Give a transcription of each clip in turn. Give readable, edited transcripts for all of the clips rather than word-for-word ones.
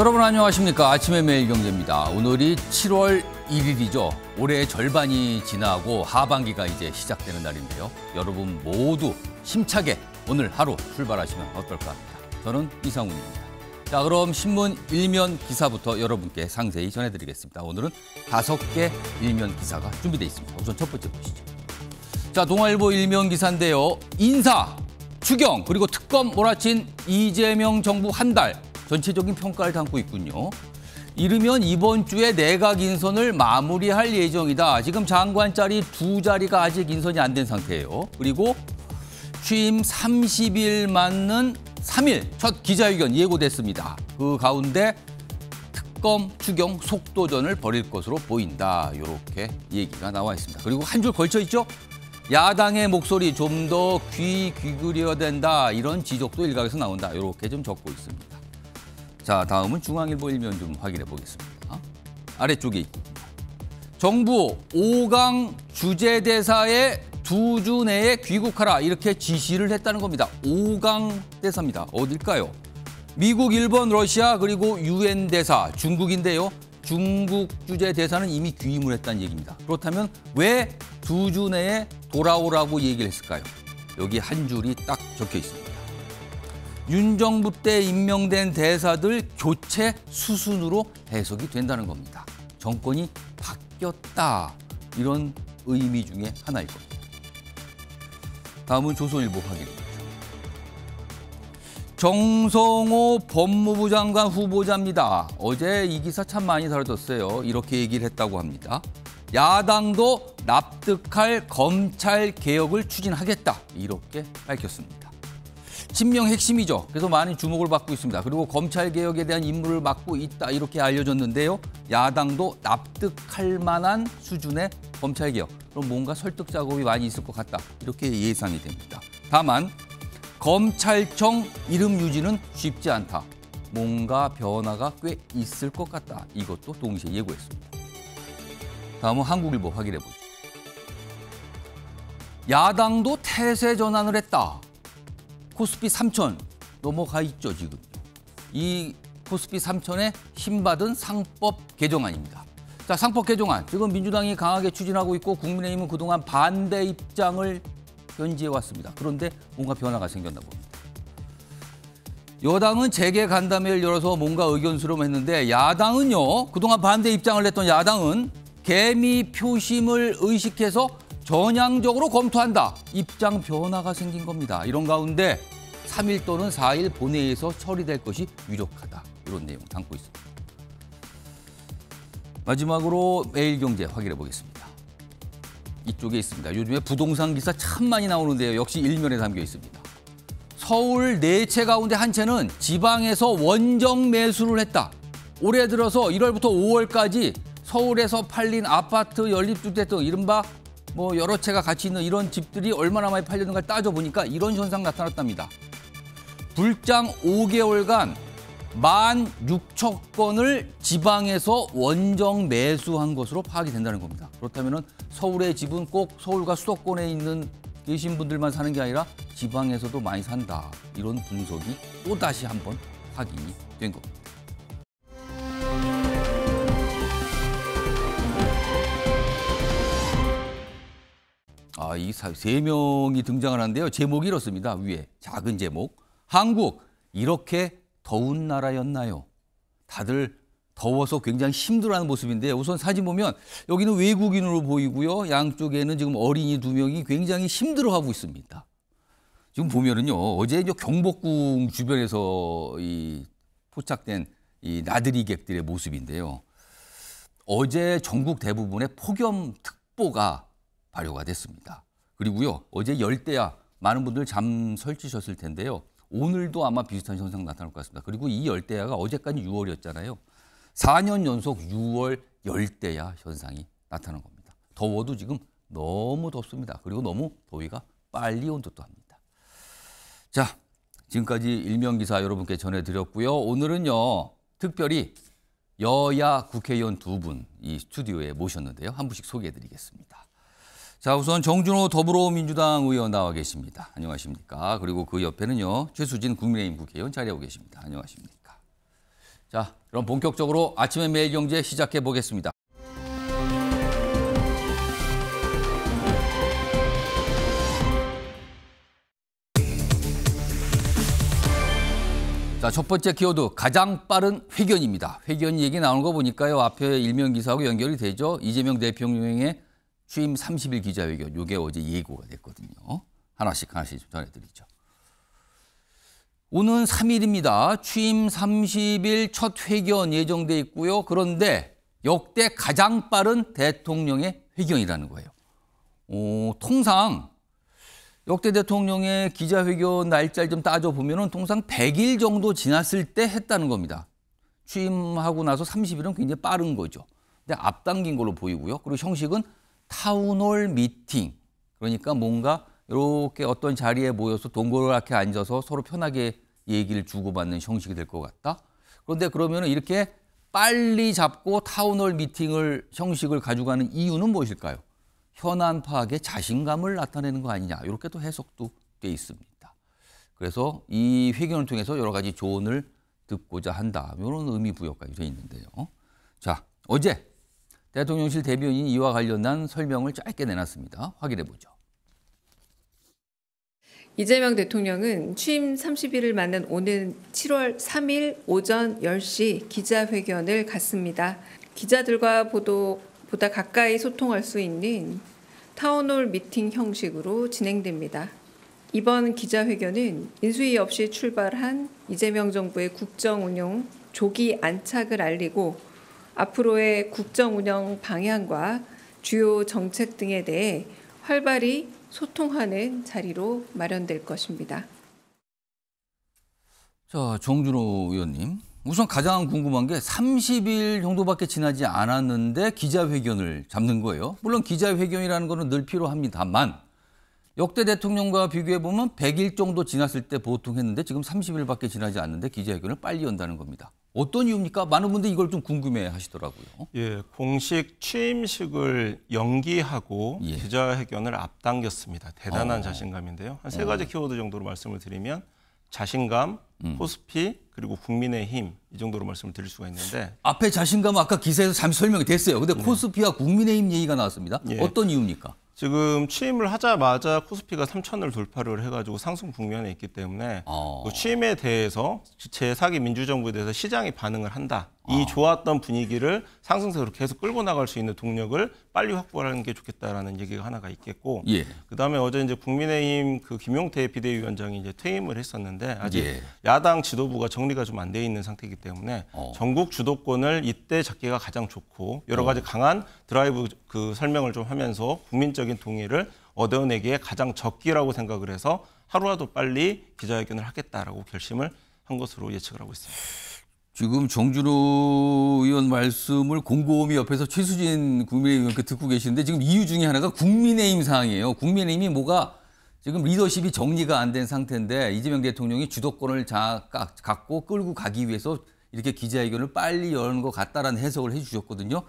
여러분 안녕하십니까. 아침의 매일경제입니다. 오늘이 7월 1일이죠. 올해의 절반이 지나고 하반기가 이제 시작되는 날인데요. 여러분 모두 힘차게 오늘 하루 출발하시면 어떨까 합니다. 저는 이상훈입니다. 자, 그럼 신문 일면 기사부터 여러분께 상세히 전해드리겠습니다. 오늘은 5개 일면 기사가 준비되어 있습니다. 우선 첫 번째 보시죠. 자, 동아일보 일면 기사인데요. 인사, 추경, 그리고 특검 몰아친 이재명 정부 한 달. 전체적인 평가를 담고 있군요. 이르면 이번 주에 내각 인선을 마무리할 예정이다. 지금 장관 자리 2자리가 아직 인선이 안 된 상태예요. 그리고 취임 30일 맞는 3일 첫 기자회견 예고됐습니다. 그 가운데 특검, 추경 속도전을 벌일 것으로 보인다. 이렇게 얘기가 나와 있습니다. 그리고 한 줄 걸쳐 있죠. 야당의 목소리 좀 더 귀 기울여야 된다. 이런 지적도 일각에서 나온다. 이렇게 좀 적고 있습니다. 자, 다음은 중앙일보 일면 좀 확인해 보겠습니다. 아래쪽에 있군요. 정부 5강 주재대사에 2주 내에 귀국하라 이렇게 지시를 했다는 겁니다. 5강 대사입니다. 어딜까요? 미국, 일본, 러시아 그리고 유엔 대사 중국인데요. 중국 주재대사는 이미 귀임을 했다는 얘기입니다. 그렇다면 왜 2주 내에 돌아오라고 얘기를 했을까요? 여기 한 줄이 딱 적혀 있습니다. 윤 정부 때 임명된 대사들 교체 수순으로 해석이 된다는 겁니다. 정권이 바뀌었다. 이런 의미 중에 하나일 겁니다. 다음은 조선일보 확인입니다. 정성호 법무부 장관 후보자입니다. 어제 이 기사 참 많이 다뤄졌어요. 이렇게 얘기를 했다고 합니다. 야당도 납득할 검찰 개혁을 추진하겠다. 이렇게 밝혔습니다. 친명 핵심이죠. 그래서 많은 주목을 받고 있습니다. 그리고 검찰 개혁에 대한 임무를 맡고 있다. 이렇게 알려졌는데요. 야당도 납득할 만한 수준의 검찰 개혁. 그럼 뭔가 설득 작업이 많이 있을 것 같다. 이렇게 예상이 됩니다. 다만 검찰청 이름 유지는 쉽지 않다. 뭔가 변화가 꽤 있을 것 같다. 이것도 동시에 예고했습니다. 다음은 한국일보 확인해 보죠. 야당도 태세 전환을 했다. 코스피 3천 넘어가 있죠, 지금. 이 코스피 3천에 힘받은 상법 개정안입니다. 자, 상법 개정안. 지금 민주당이 강하게 추진하고 있고 국민의힘은 그동안 반대 입장을 견지해 왔습니다. 그런데 뭔가 변화가 생겼나 봅니다. 여당은 재개 간담회를 열어서 뭔가 의견 수렴했는데 야당은요, 그동안 반대 입장을 냈던 야당은 개미 표심을 의식해서 전향적으로 검토한다. 입장 변화가 생긴 겁니다. 이런 가운데 3일 또는 4일 본회의에서 처리될 것이 유력하다. 이런 내용 담고 있습니다. 마지막으로 매일경제 확인해 보겠습니다. 이쪽에 있습니다. 요즘에 부동산 기사 참 많이 나오는데요. 역시 일면에 담겨 있습니다. 서울 4채 가운데 한 채는 지방에서 원정 매수를 했다. 올해 들어서 1월부터 5월까지 서울에서 팔린 아파트, 연립주택 등 이른바 여러 채가 같이 있는 이런 집들이 얼마나 많이 팔렸는가 따져보니까 이런 현상 나타났답니다. 불장 5개월간 16,000건을 지방에서 원정 매수한 것으로 파악이 된다는 겁니다. 그렇다면 서울의 집은 꼭 서울과 수도권에 계신 분들만 사는 게 아니라 지방에서도 많이 산다. 이런 분석이 또다시 한번 확인이 된 겁니다. 이 3명이 등장을 하는데요. 제목이 이렇습니다. 위에 작은 제목. 한국 이렇게 더운 나라였나요? 다들 더워서 굉장히 힘들어하는 모습인데 우선 사진 보면 여기는 외국인으로 보이고요. 양쪽에는 지금 어린이 2명이 굉장히 힘들어하고 있습니다. 지금 보면은요. 어제 경복궁 주변에서 포착된 이 나들이 객들의 모습인데요. 어제 전국 대부분의 폭염특보가 발효가 됐습니다. 그리고요, 어제 열대야 많은 분들 잠 설치셨을 텐데요. 오늘도 아마 비슷한 현상 나타날 것 같습니다. 그리고 이 열대야가 어제까지 6월이었잖아요. 4년 연속 6월 열대야 현상이 나타난 겁니다. 더워도 지금 너무 덥습니다. 그리고 너무 더위가 빨리 온 듯도 합니다. 자, 지금까지 일면 기사 여러분께 전해드렸고요. 오늘은요, 특별히 여야 국회의원 2분 이 스튜디오에 모셨는데요. 한 분씩 소개해드리겠습니다. 자, 우선 정준호 더불어민주당 의원 나와 계십니다. 안녕하십니까. 그리고 그 옆에는요, 최수진 국민의힘 국회의원 자리하고 계십니다. 안녕하십니까. 자, 그럼 본격적으로 아침의 매일경제 시작해 보겠습니다. 자, 첫 번째 키워드 가장 빠른 회견입니다. 회견 얘기 나오는 거 보니까요. 앞에 일면 기사하고 연결이 되죠. 이재명 대통령의 취임 30일 기자회견. 이게 어제 예고가 됐거든요. 하나씩 좀 전해드리죠. 오는 3일입니다. 취임 30일 첫 회견 예정돼 있고요. 그런데 역대 가장 빠른 대통령의 회견이라는 거예요. 통상 역대 대통령의 기자회견 날짜를 좀 따져보면 통상 100일 정도 지났을 때 했다는 겁니다. 취임하고 나서 30일은 굉장히 빠른 거죠. 근데 앞당긴 걸로 보이고요. 그리고 형식은 타운홀 미팅. 그러니까 뭔가 이렇게 어떤 자리에 모여서 동그랗게 앉아서 서로 편하게 얘기를 주고받는 형식이 될 것 같다. 그런데 그러면 이렇게 빨리 잡고 타운홀 미팅을 형식을 가져가는 이유는 무엇일까요? 현안 파악에 자신감을 나타내는 거 아니냐. 이렇게 또 해석도 돼 있습니다. 그래서 이 회견을 통해서 여러 가지 조언을 듣고자 한다. 이런 의미 부여까지 돼 있는데요. 자, 어제 대통령실 대변인이 이와 관련한 설명을 짧게 내놨습니다. 확인해 보죠. 이재명 대통령은 취임 30일을 맞는 오는 7월 3일 오전 10시 기자회견을 갖습니다. 기자들과 보다 가까이 소통할 수 있는 타운홀 미팅 형식으로 진행됩니다. 이번 기자회견은 인수위 없이 출발한 이재명 정부의 국정운영 조기 안착을 알리고 앞으로의 국정운영 방향과 주요 정책 등에 대해 활발히 소통하는 자리로 마련될 것입니다. 자, 정준호 의원님. 우선 가장 궁금한 게 30일 정도밖에 지나지 않았는데 기자회견을 잡는 거예요. 물론 기자회견이라는 거는 늘 필요합니다만 역대 대통령과 비교해보면 100일 정도 지났을 때 보통 했는데 지금 30일밖에 지나지 않는데 기자회견을 빨리 연다는 겁니다. 어떤 이유입니까? 많은 분들이 이걸 좀 궁금해 하시더라고요. 예, 공식 취임식을 연기하고 예. 기자회견을 앞당겼습니다. 대단한 자신감인데요. 한 세 가지 키워드 정도로 말씀을 드리면 자신감, 코스피, 그리고 국민의힘 이 정도로 말씀을 드릴 수가 있는데 앞에 자신감은 아까 기사에서 잠시 설명이 됐어요. 근데 코스피와 국민의힘 얘기가 나왔습니다. 예. 어떤 이유입니까? 지금 취임을 하자마자 코스피가 3,000을 돌파를 해가지고 상승 국면에 있기 때문에 그 취임에 대해서 제4기 민주정부에 대해서 시장이 반응을 한다. 이 좋았던 분위기를 상승세로 계속 끌고 나갈 수 있는 동력을 빨리 확보하는 게 좋겠다라는 얘기가 하나가 있겠고, 예. 그다음에 어제 이제 국민의힘 그 김용태 비대위원장이 이제 퇴임을 했었는데 아직 예. 야당 지도부가 정리가 좀 안 돼 있는 상태이기 때문에 전국 주도권을 이때 잡기가 가장 좋고 여러 가지 강한 드라이브 그 설명을 좀 하면서 국민적인 동의를 얻어내기에 가장 적기라고 생각을 해서 하루라도 빨리 기자회견을 하겠다라고 결심을 한 것으로 예측을 하고 있습니다. 지금 정준호 의원 말씀을 곰곰이 옆에서 최수진 국민의힘 의원께 듣고 계시는데 지금 이유 중에 하나가 국민의힘 사항이에요. 국민의힘이 뭐가 지금 리더십이 정리가 안 된 상태인데 이재명 대통령이 주도권을 갖고 끌고 가기 위해서 이렇게 기자회견을 빨리 여는 것 같다라는 해석을 해 주셨거든요.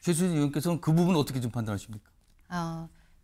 최수진 의원께서는 그 부분 어떻게 좀 판단하십니까?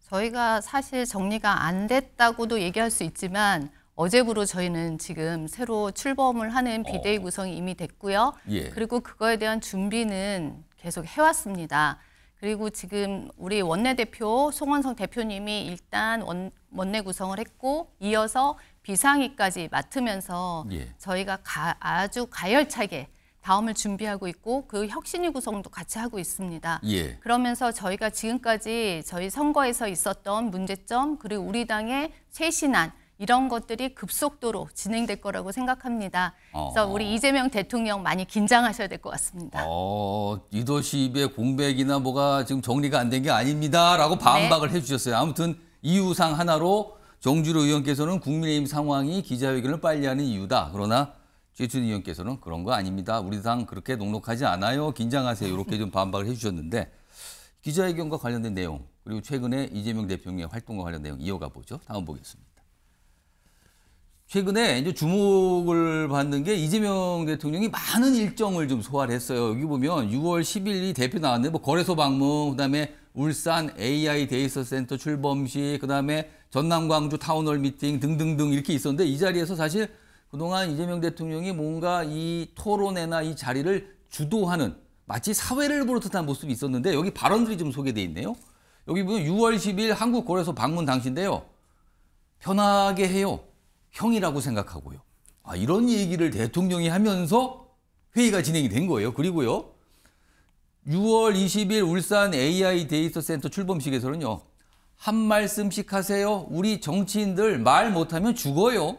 저희가 사실 정리가 안 됐다고도 얘기할 수 있지만 어제부로 저희는 지금 새로 출범을 하는 비대위 구성이 이미 됐고요. 예. 그리고 그거에 대한 준비는 계속 해왔습니다. 그리고 지금 우리 원내대표 송원석 대표님이 일단 원내 구성을 했고 이어서 비상위까지 맡으면서 예. 저희가 아주 가열차게 다음을 준비하고 있고 그 혁신위 구성도 같이 하고 있습니다. 예. 그러면서 저희가 지금까지 저희 선거에서 있었던 문제점 그리고 우리 당의 쇄신안 이런 것들이 급속도로 진행될 거라고 생각합니다. 그래서 우리 이재명 대통령 많이 긴장하셔야 될 것 같습니다. 리더십의 공백이나 뭐가 지금 정리가 안 된 게 아닙니다라고 반박을 해주셨어요. 아무튼 이유상 하나로 정준호 의원께서는 국민의힘 상황이 기자회견을 빨리 하는 이유다. 그러나 최수진 의원께서는 그런 거 아닙니다. 우리 당 그렇게 녹록하지 않아요. 긴장하세요. 이렇게 좀 반박을 해주셨는데 기자회견과 관련된 내용 그리고 최근에 이재명 대통령의 활동과 관련된 내용 이어가 보죠. 다음 보겠습니다. 최근에 이제 주목을 받는 게 이재명 대통령이 많은 일정을 좀 소화를 했어요. 여기 보면 6월 10일이 대표 나왔는데 뭐 거래소 방문, 그다음에 울산 AI 데이터 센터 출범식, 그다음에 전남 광주 타운홀 미팅 등등등 이렇게 있었는데 이 자리에서 사실 그동안 이재명 대통령이 뭔가 이 토론회나 이 자리를 주도하는 마치 사회를 보는 듯한 모습이 있었는데 여기 발언들이 좀 소개돼 있네요. 여기 보면 6월 10일 한국거래소 방문 당시인데요. 편하게 해요. 형이라고 생각하고요. 이런 얘기를 대통령이 하면서 회의가 진행이 된 거예요. 그리고요. 6월 20일 울산 AI 데이터 센터 출범식에서는요. 한 말씀씩 하세요. 우리 정치인들 말 못하면 죽어요.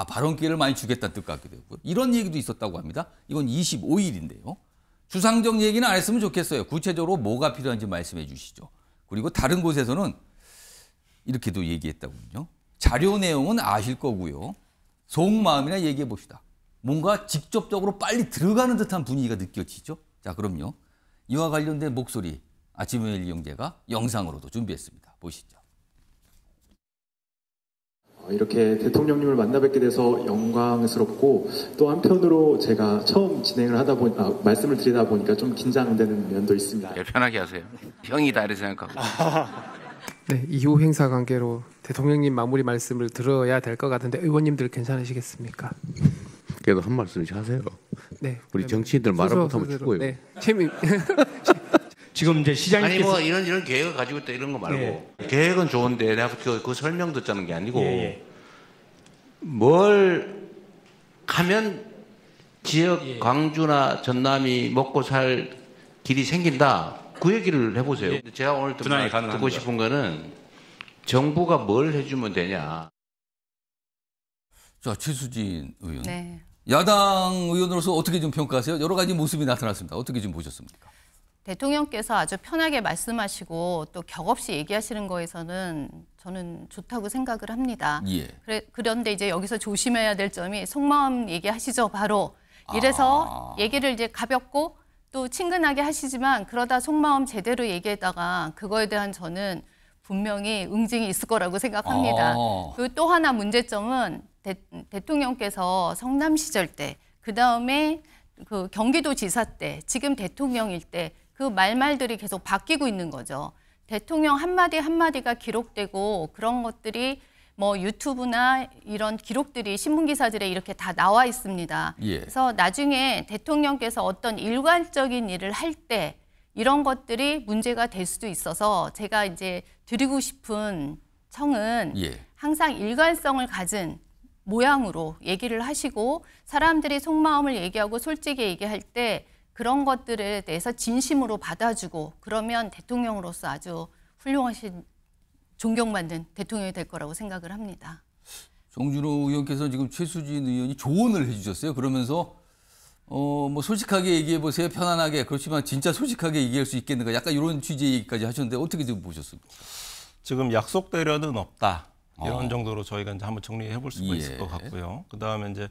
발언 기회를 많이 주겠다는 뜻 같기도 하고요. 이런 얘기도 있었다고 합니다. 이건 25일인데요. 주상적 얘기는 안 했으면 좋겠어요. 구체적으로 뭐가 필요한지 말씀해 주시죠. 그리고 다른 곳에서는 이렇게도 얘기했다군요. 자료 내용은 아실 거고요. 속마음이나 얘기해 봅시다. 뭔가 직접적으로 빨리 들어가는 듯한 분위기가 느껴지죠. 자, 그럼요. 이와 관련된 목소리 아침의 일경제가 영상으로도 준비했습니다. 보시죠. 이렇게 대통령님을 만나 뵙게 돼서 영광스럽고 또 한편으로 제가 처음 진행을 하다 보니 말씀을 드리다 보니까 좀 긴장되는 면도 있습니다. 편하게 하세요. 형이다 이렇게 생각하고. 네, 이후 행사 관계로 대통령님 마무리 말씀을 들어야 될 것 같은데 의원님들 괜찮으시겠습니까? 그래도 한 말씀씩 하세요. 네. 우리 정치인들 말을 못하면 죽어요. 네. 재미. 지금 이제 시장님께서 아니 뭐 이런 계획을 가지고 있다 이런 거 말고 계획은 좋은데 내가 그 설명 듣자는 게 아니고 뭘 하면 지역 광주나 전남이 먹고 살 길이 생긴다. 그 얘기를 해보세요. 제가 오늘 듣고 싶은 거는 정부가 뭘 해주면 되냐. 자, 최수진 의원. 네. 야당 의원으로서 어떻게 좀 평가하세요? 여러 가지 모습이 나타났습니다. 어떻게 좀 보셨습니까? 대통령께서 아주 편하게 말씀하시고 또 격없이 얘기하시는 거에서는 저는 좋다고 생각을 합니다. 예. 그런데 이제 여기서 조심해야 될 점이 속마음 얘기하시죠, 바로. 이래서 얘기를 이제 가볍고 또 친근하게 하시지만 그러다 속마음 제대로 얘기하다가 그거에 대한 저는 분명히 응징이 있을 거라고 생각합니다. 그리고 또 하나 문제점은 대통령께서 성남 시절 때, 그다음에 그 경기도지사 때, 지금 대통령일 때 그 말들이 계속 바뀌고 있는 거죠. 대통령 한마디 한마디가 기록되고 그런 것들이 뭐 유튜브나 이런 기록들이 신문기사들에 이렇게 다 나와 있습니다. 예. 그래서 나중에 대통령께서 어떤 일관적인 일을 할 때 이런 것들이 문제가 될 수도 있어서 제가 이제 드리고 싶은 청은 항상 일관성을 가진 모양으로 얘기를 하시고 사람들이 속마음을 얘기하고 솔직히 얘기할 때 그런 것들에 대해서 진심으로 받아주고 그러면 대통령으로서 아주 훌륭하신 존경받는 대통령이 될 거라고 생각을 합니다. 정준호 의원께서 지금 최수진 의원이 조언을 해주셨어요. 그러면서 뭐 솔직하게 얘기해 보세요. 편안하게. 그렇지만 진짜 솔직하게 얘기할 수 있겠는가. 약간 이런 취지의 얘기까지 하셨는데 어떻게 좀 보셨습니까? 지금 약속대로는 없다. 이런 정도로 저희가 이제 한번 정리해 볼 수가 있을 것 같고요. 그다음에 이제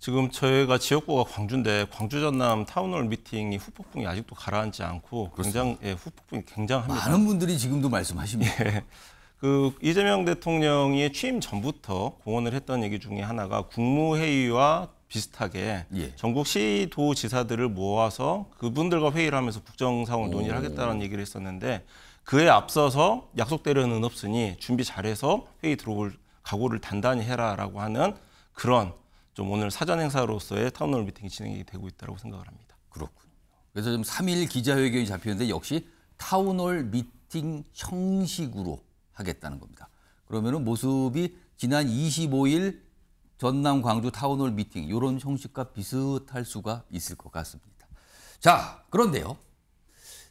지금 저희가 지역구가 광주인데 광주 전남 타운홀 미팅이 후폭풍이 아직도 가라앉지 않고 굉장히 후폭풍이 굉장합니다. 많은 분들이 지금도 말씀하십니다. 그 이재명 대통령이 취임 전부터 공언을 했던 얘기 중에 하나가 국무회의와 비슷하게 전국 시도지사들을 모아서 그분들과 회의를 하면서 국정상황을 논의를 하겠다는 얘기를 했었는데 그에 앞서서 약속대로는 없으니 준비 잘해서 회의 들어올 각오를 단단히 해라라고 하는 그런 좀 오늘 사전 행사로서의 타운홀 미팅이 진행이 되고 있다고 생각을 합니다. 그렇군요. 그래서 지금 3일 기자회견이 잡혔는데 역시 타운홀 미팅 형식으로 하겠다는 겁니다. 그러면은 모습이 지난 25일 전남 광주 타운홀 미팅 이런 형식과 비슷할 수가 있을 것 같습니다. 자, 그런데요.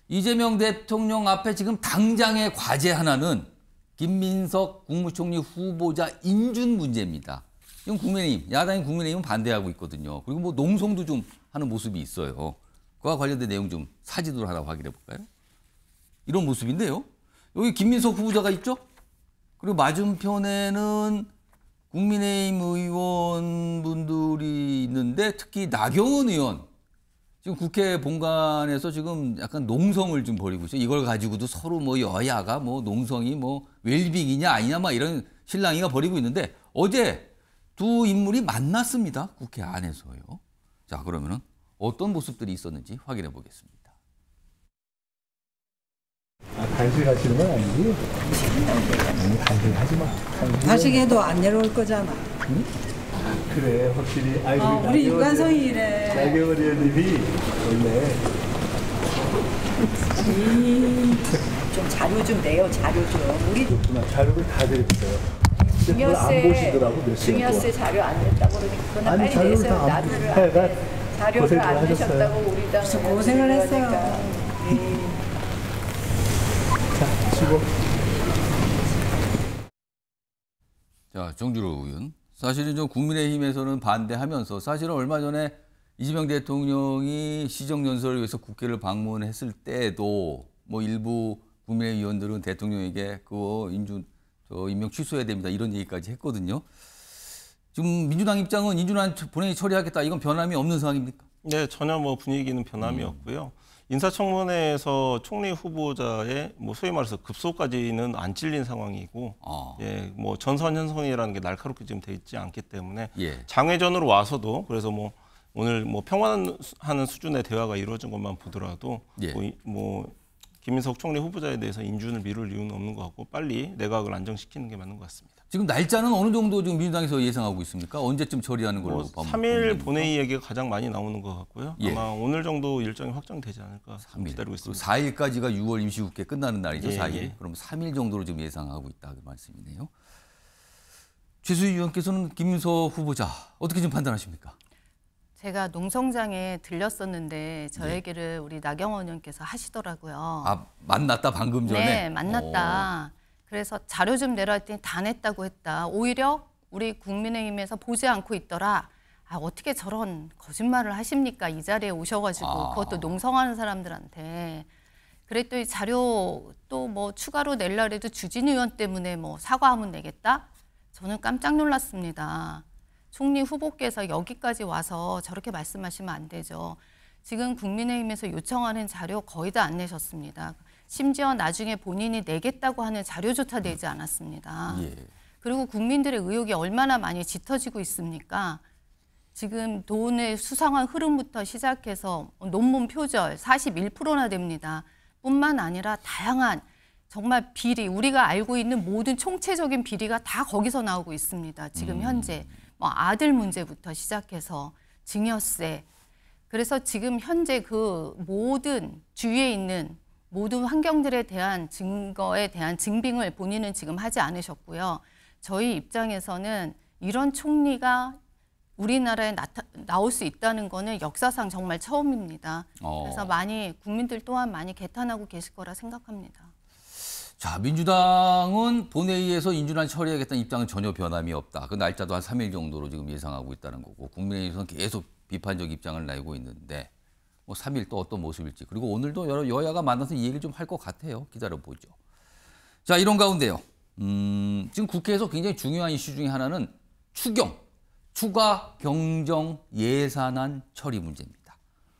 이재명 대통령 앞에 지금 당장의 과제 하나는 김민석 국무총리 후보자 인준 문제입니다. 지금 국민의힘, 야당인 국민의힘은 반대하고 있거든요. 그리고 뭐 농성도 좀 하는 모습이 있어요. 그와 관련된 내용 좀 사진으로 하나 확인해 볼까요? 이런 모습인데요. 여기 김민석 후보자가 있죠? 그리고 맞은편에는 국민의힘 의원분들이 있는데 특히 나경원 의원. 지금 국회 본관에서 지금 약간 농성을 좀 벌이고 있어요. 이걸 가지고도 서로 뭐 여야가 뭐 농성이 뭐 웰빙이냐 아니냐 막 이런 실랑이가 벌이고 있는데 어제 두 인물이 만났습니다. 국회 안에서요. 자, 그러면은 어떤 모습들이 있었는지 확인해 보겠습니다. 단식하시는 건 아니지? 단식하지 마. 단식해도 안 내려올 거잖아. 응? 그래 확실히. 아이, 우리 유관성이 이래. 나경원 의원님이 원래 좀 자료 좀 내요. 자료 좀. 우리 자료를 다 드렸어요. 증여세 자료 안 냈다고 그러니까 그건 아니, 빨리 자료를 내세요. 다안 나들을 해가 안 내. 자료를 안 하셨어요. 내셨다고 우리 당 무슨 고생을 했어요. 자, 수고. 자, 정주로 의원. 사실은 좀 국민의힘에서는 반대하면서 사실은 얼마 전에 이재명 대통령이 시정연설을 위해서 국회를 방문했을 때도 뭐 일부 국민의힘 의원들은 대통령에게 그거 임명 취소해야 됩니다. 이런 얘기까지 했거든요. 지금 민주당 입장은 인준안 본회의 처리하겠다. 이건 변함이 없는 상황입니까? 네, 전혀 뭐 분위기는 변함이 없고요. 인사청문회에서 총리 후보자의 뭐 소위 말해서 급소까지는 안 찔린 상황이고, 예, 뭐 전선 현성이라는 게 날카롭게 지금 돼 있지 않기 때문에 장외전으로 와서도 그래서 뭐 오늘 뭐 평화하는 수준의 대화가 이루어진 것만 보더라도 뭐 김민석 총리 후보자에 대해서 인준을 미룰 이유는 없는 것 같고 빨리 내각을 안정시키는 게 맞는 것 같습니다. 지금 날짜는 어느 정도 지금 민주당에서 예상하고 있습니까? 언제쯤 처리하는 걸로 뭐 3일 본회의 얘기가 가장 많이 나오는 것 같고요. 아마 오늘 정도 일정이 확정되지 않을까 기다리고 있습니다. 4일까지가 6월 임시국회 끝나는 날이죠. 4일. 그럼 3일 정도로 지금 예상하고 있다 그 말씀이네요. 최수희 의원께서는 김민석 후보자 어떻게 좀 판단하십니까? 제가 농성장에 들렸었는데 저 얘기를 우리 나경원 의원께서 하시더라고요. 아, 만났다 방금 전에? 네, 만났다. 그래서 자료 좀 내라 했더니 다 냈다고 했다. 오히려 우리 국민의힘에서 보지 않고 있더라. 아, 어떻게 저런 거짓말을 하십니까? 이 자리에 오셔가지고 그것도 농성하는 사람들한테. 그랬더니 자료 또 뭐 추가로 낼라 해도 주진 의원 때문에 뭐 사과하면 내겠다? 저는 깜짝 놀랐습니다. 총리 후보께서 여기까지 와서 저렇게 말씀하시면 안 되죠. 지금 국민의힘에서 요청하는 자료 거의 다 안 내셨습니다. 심지어 나중에 본인이 내겠다고 하는 자료조차 내지 않았습니다. 그리고 국민들의 의혹이 얼마나 많이 짙어지고 있습니까? 지금 돈의 수상한 흐름부터 시작해서 논문 표절 41%나 됩니다. 뿐만 아니라 다양한 정말 비리, 우리가 알고 있는 모든 총체적인 비리가 다 거기서 나오고 있습니다. 지금 현재. 뭐 아들 문제부터 시작해서 증여세. 그래서 지금 현재 그 모든 주위에 있는 모든 환경들에 대한 증거에 대한 증빙을 본인은 지금 하지 않으셨고요. 저희 입장에서는 이런 총리가 우리나라에 나올 수 있다는 거는 역사상 정말 처음입니다. 그래서 많이 국민들 또한 많이 개탄하고 계실 거라 생각합니다. 자, 민주당은 본회의에서 인준안 처리하겠다는 입장은 전혀 변함이 없다. 그 날짜도 한 3일 정도로 지금 예상하고 있다는 거고 국민의힘에서는 계속 비판적 입장을 내고 있는데 뭐 3일 또 어떤 모습일지 그리고 오늘도 여러 여야가 만나서 이 얘기를 좀 할 것 같아요. 기다려보죠. 자, 이런 가운데요. 지금 국회에서 굉장히 중요한 이슈 중에 하나는 추가 경정 예산안 처리 문제입니다.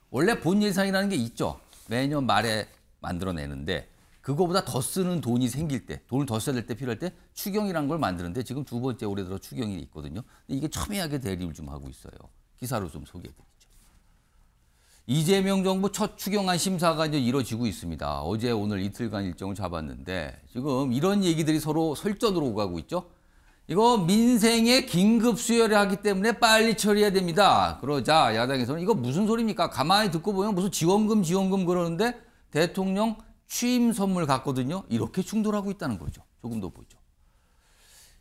원래 본 예산이라는 게 있죠. 매년 말에 만들어내는데 그거보다 더 쓰는 돈이 생길 때, 돈을 더 써야 될 때 필요할 때 추경이라는 걸 만드는데 지금 두 번째 올해 들어 추경이 있거든요. 근데 이게 첨예하게 대립을 좀 하고 있어요. 기사로 좀 소개해드리죠. 이재명 정부 첫 추경안 심사가 이제 이뤄지고 있습니다. 어제 오늘 이틀간 일정을 잡았는데 지금 이런 얘기들이 서로 설전으로 오가고 있죠. 이거 민생에 긴급 수혈을 하기 때문에 빨리 처리해야 됩니다. 그러자 야당에서는 이거 무슨 소리입니까? 가만히 듣고 보면 무슨 지원금 그러는데 대통령 취임 선물 같거든요. 이렇게 충돌하고 있다는 거죠. 조금 더 보죠.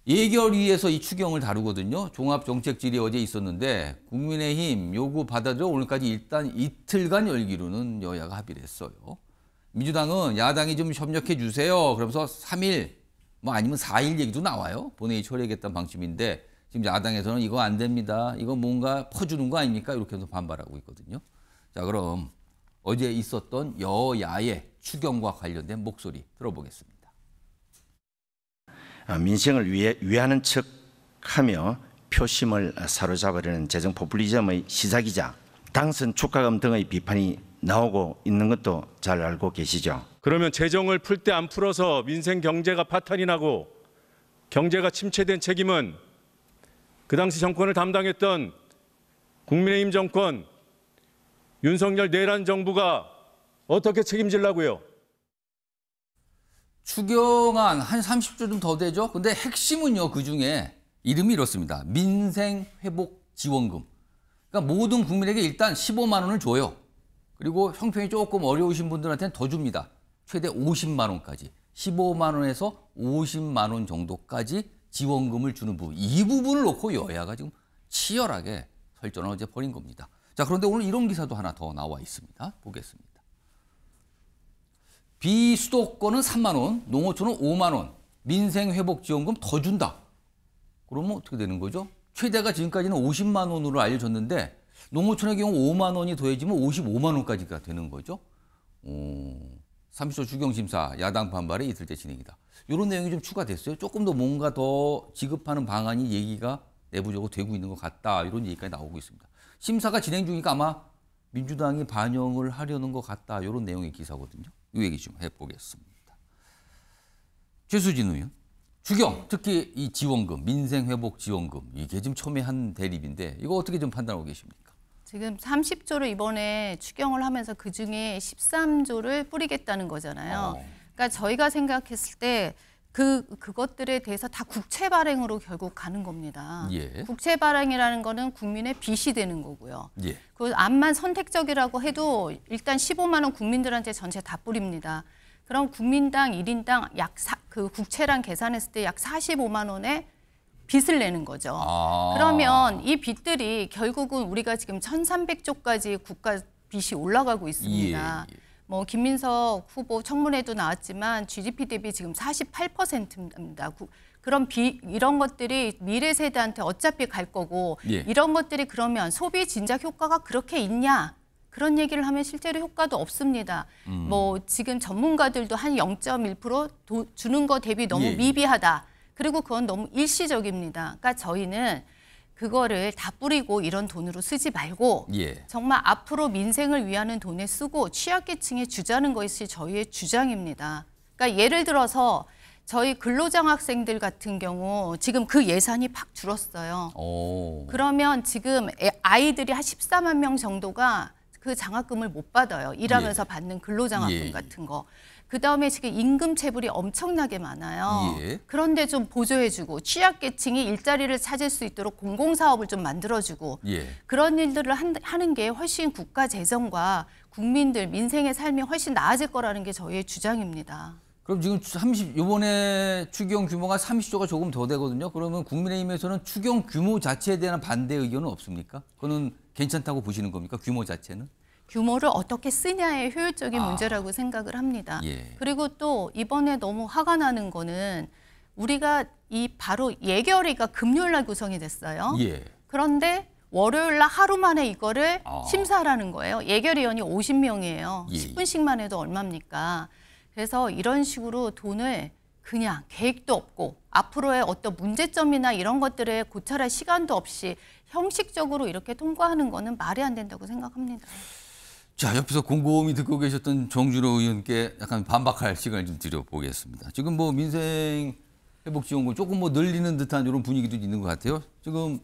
예결위에서 이 추경을 다루거든요. 종합정책질이 어제 있었는데 국민의힘 요구 받아들여 오늘까지 일단 이틀간 열기로는 여야가 합의를 했어요. 민주당은 야당이 좀 협력해 주세요. 그러면서 3일 뭐 아니면 4일 얘기도 나와요. 본회의 처리하겠다는 방침인데 지금 야당에서는 이거 안 됩니다. 이거 뭔가 퍼주는 거 아닙니까? 이렇게 해서 반발하고 있거든요. 자, 그럼 어제 있었던 여야의 추경과 관련된 목소리 들어보겠습니다. 민생을 위하는 척하며 표심을 사로잡으려는 재정 포퓰리즘의 시작이자 당선 축하금 등의 비판이 나오고 있는 것도 잘 알고 계시죠. 그러면 재정을 풀 때 안 풀어서 민생 경제가 파탄이 나고 경제가 침체된 책임은 그 당시 정권을 담당했던 국민의힘 정권 윤석열 내란 정부가 어떻게 책임지려고요? 추경안 한 30조 좀 더 되죠? 근데 핵심은요, 그중에 이름이 이렇습니다. 민생회복 지원금. 그러니까 모든 국민에게 일단 15만 원을 줘요. 그리고 형편이 조금 어려우신 분들한테는 더 줍니다. 최대 50만 원까지. 15만 원에서 50만 원 정도까지 지원금을 주는 부분. 이 부분을 놓고 여야가 지금 치열하게 설전을 어제 벌인 겁니다. 자, 그런데 오늘 이런 기사도 하나 더 나와 있습니다. 보겠습니다. 비수도권은 3만 원, 농어촌은 5만 원, 민생회복지원금 더 준다. 그러면 어떻게 되는 거죠? 최대가 지금까지는 50만 원으로 알려졌는데 농어촌의 경우 5만 원이 더해지면 55만 원까지가 되는 거죠. 30조 추경심사 야당 반발에 이틀째 진행이다. 이런 내용이 좀 추가됐어요. 조금 더 뭔가 더 지급하는 방안이 얘기가 내부적으로 되고 있는 것 같다. 이런 얘기까지 나오고 있습니다. 심사가 진행 중이니까 아마 민주당이 반영을 하려는 것 같다. 이런 내용의 기사거든요. 이 얘기 좀 해보겠습니다. 최수진 의원. 추경, 특히 이 지원금, 민생회복지원금, 이게 지금 처음에 한 대립인데 이거 어떻게 좀 판단하고 계십니까? 지금 30조를 이번에 추경을 하면서 그중에 13조를 뿌리겠다는 거잖아요. 그러니까 저희가 생각했을 때 그것들에 대해서 다 국채 발행으로 결국 가는 겁니다. 예. 국채 발행이라는 거는 국민의 빚이 되는 거고요. 예. 그 암만 선택적이라고 해도 일단 15만 원 국민들한테 전체 다 뿌립니다. 그럼 국민당 1인당 그 국채랑 계산했을 때 약 45만 원의 빚을 내는 거죠. 그러면 이 빚들이 결국은 우리가 지금 1,300조까지 국가 빚이 올라가고 있습니다. 예. 뭐 김민석 후보 청문회도 나왔지만 GDP 대비 지금 48%입니다. 그런 이런 것들이 미래 세대한테 어차피 갈 거고 예. 이런 것들이 그러면 소비 진작 효과가 그렇게 있냐? 그런 얘기를 하면 실제로 효과도 없습니다. 뭐 지금 전문가들도 한 0.1% 주는 거 대비 너무 예. 미비하다. 그리고 그건 너무 일시적입니다. 그러니까 저희는 그거를 다 뿌리고 이런 돈으로 쓰지 말고 예. 정말 앞으로 민생을 위하는 돈에 쓰고 취약계층에 주자는 것이 저희의 주장입니다. 그러니까 예를 들어서 저희 근로장학생들 같은 경우 지금 그 예산이 팍 줄었어요. 그러면 지금 아이들이 한 14만 명 정도가 그 장학금을 못 받아요. 일하면서 예. 받는 근로장학금 예. 같은 거. 그다음에 지금 임금 체불이 엄청나게 많아요. 예. 그런데 좀 보조해주고 취약계층이 일자리를 찾을 수 있도록 공공사업을 좀 만들어주고 예. 그런 일들을 하는 게 훨씬 국가 재정과 국민들 민생의 삶이 훨씬 나아질 거라는 게 저희의 주장입니다. 그럼 지금 이번에 추경 규모가 30조가 조금 더 되거든요. 그러면 국민의힘에서는 추경 규모 자체에 대한 반대 의견은 없습니까? 그거는 괜찮다고 보시는 겁니까? 규모 자체는? 규모를 어떻게 쓰냐의 효율적인 문제라고 생각을 합니다. 예. 그리고 또 이번에 너무 화가 나는 거는 우리가 바로 예결위가 금요일 날 구성이 됐어요. 예. 그런데 월요일 날 하루 만에 이거를 심사하라는 거예요. 예결위원이 50명이에요. 예. 10분씩만 해도 얼마입니까? 그래서 이런 식으로 돈을 그냥 계획도 없고 앞으로의 어떤 문제점이나 이런 것들에 고찰할 시간도 없이 형식적으로 이렇게 통과하는 거는 말이 안 된다고 생각합니다. 자, 옆에서 곰곰이 듣고 계셨던 정준호 의원께 약간 반박할 시간을 좀 드려보겠습니다. 지금 뭐 민생회복지원금 조금 뭐 늘리는 듯한 이런 분위기도 있는 것 같아요. 지금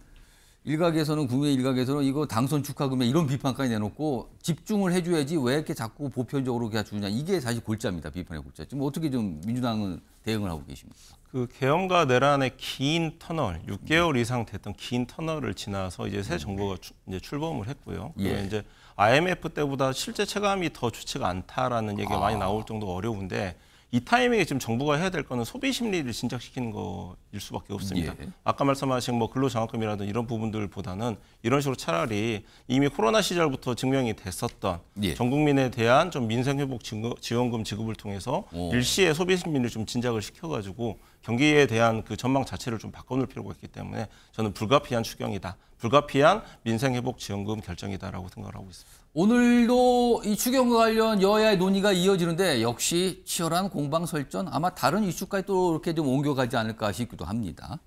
국민의 일각에서는 이거 당선 축하금에 이런 비판까지 내놓고 집중을 해줘야지 왜 이렇게 자꾸 보편적으로 그냥 주냐. 이게 사실 골자입니다. 비판의 골자. 지금 어떻게 좀 민주당은 대응을 하고 계십니까? 그 계엄과 내란의 긴 터널, 6개월 이상 됐던 긴 터널을 지나서 이제 새 정부가 이제 출범을 했고요. 예. 이제 IMF 때보다 실제 체감이 더 좋지가 않다라는 얘기가 많이 나올 정도로 어려운데 이 타이밍에 지금 정부가 해야 될 거는 소비 심리를 진작시키는 거일 수밖에 없습니다. 예. 아까 말씀하신 뭐 근로장학금이라든 이런 부분들보다는 이런 식으로 차라리 이미 코로나 시절부터 증명이 됐었던 예. 전 국민에 대한 좀 민생회복 지원금 지급을 통해서 일시에 소비 심리를 좀 진작을 시켜가지고 경기에 대한 그 전망 자체를 좀 바꿔놓을 필요가 있기 때문에 저는 불가피한 추경이다. 불가피한 민생회복지원금 결정이다라고 생각을 하고 있습니다. 오늘도 이 추경과 관련 여야의 논의가 이어지는데 역시 치열한 공방설전 아마 다른 이슈까지 또 이렇게 좀 옮겨가지 않을까 싶기도 합니다.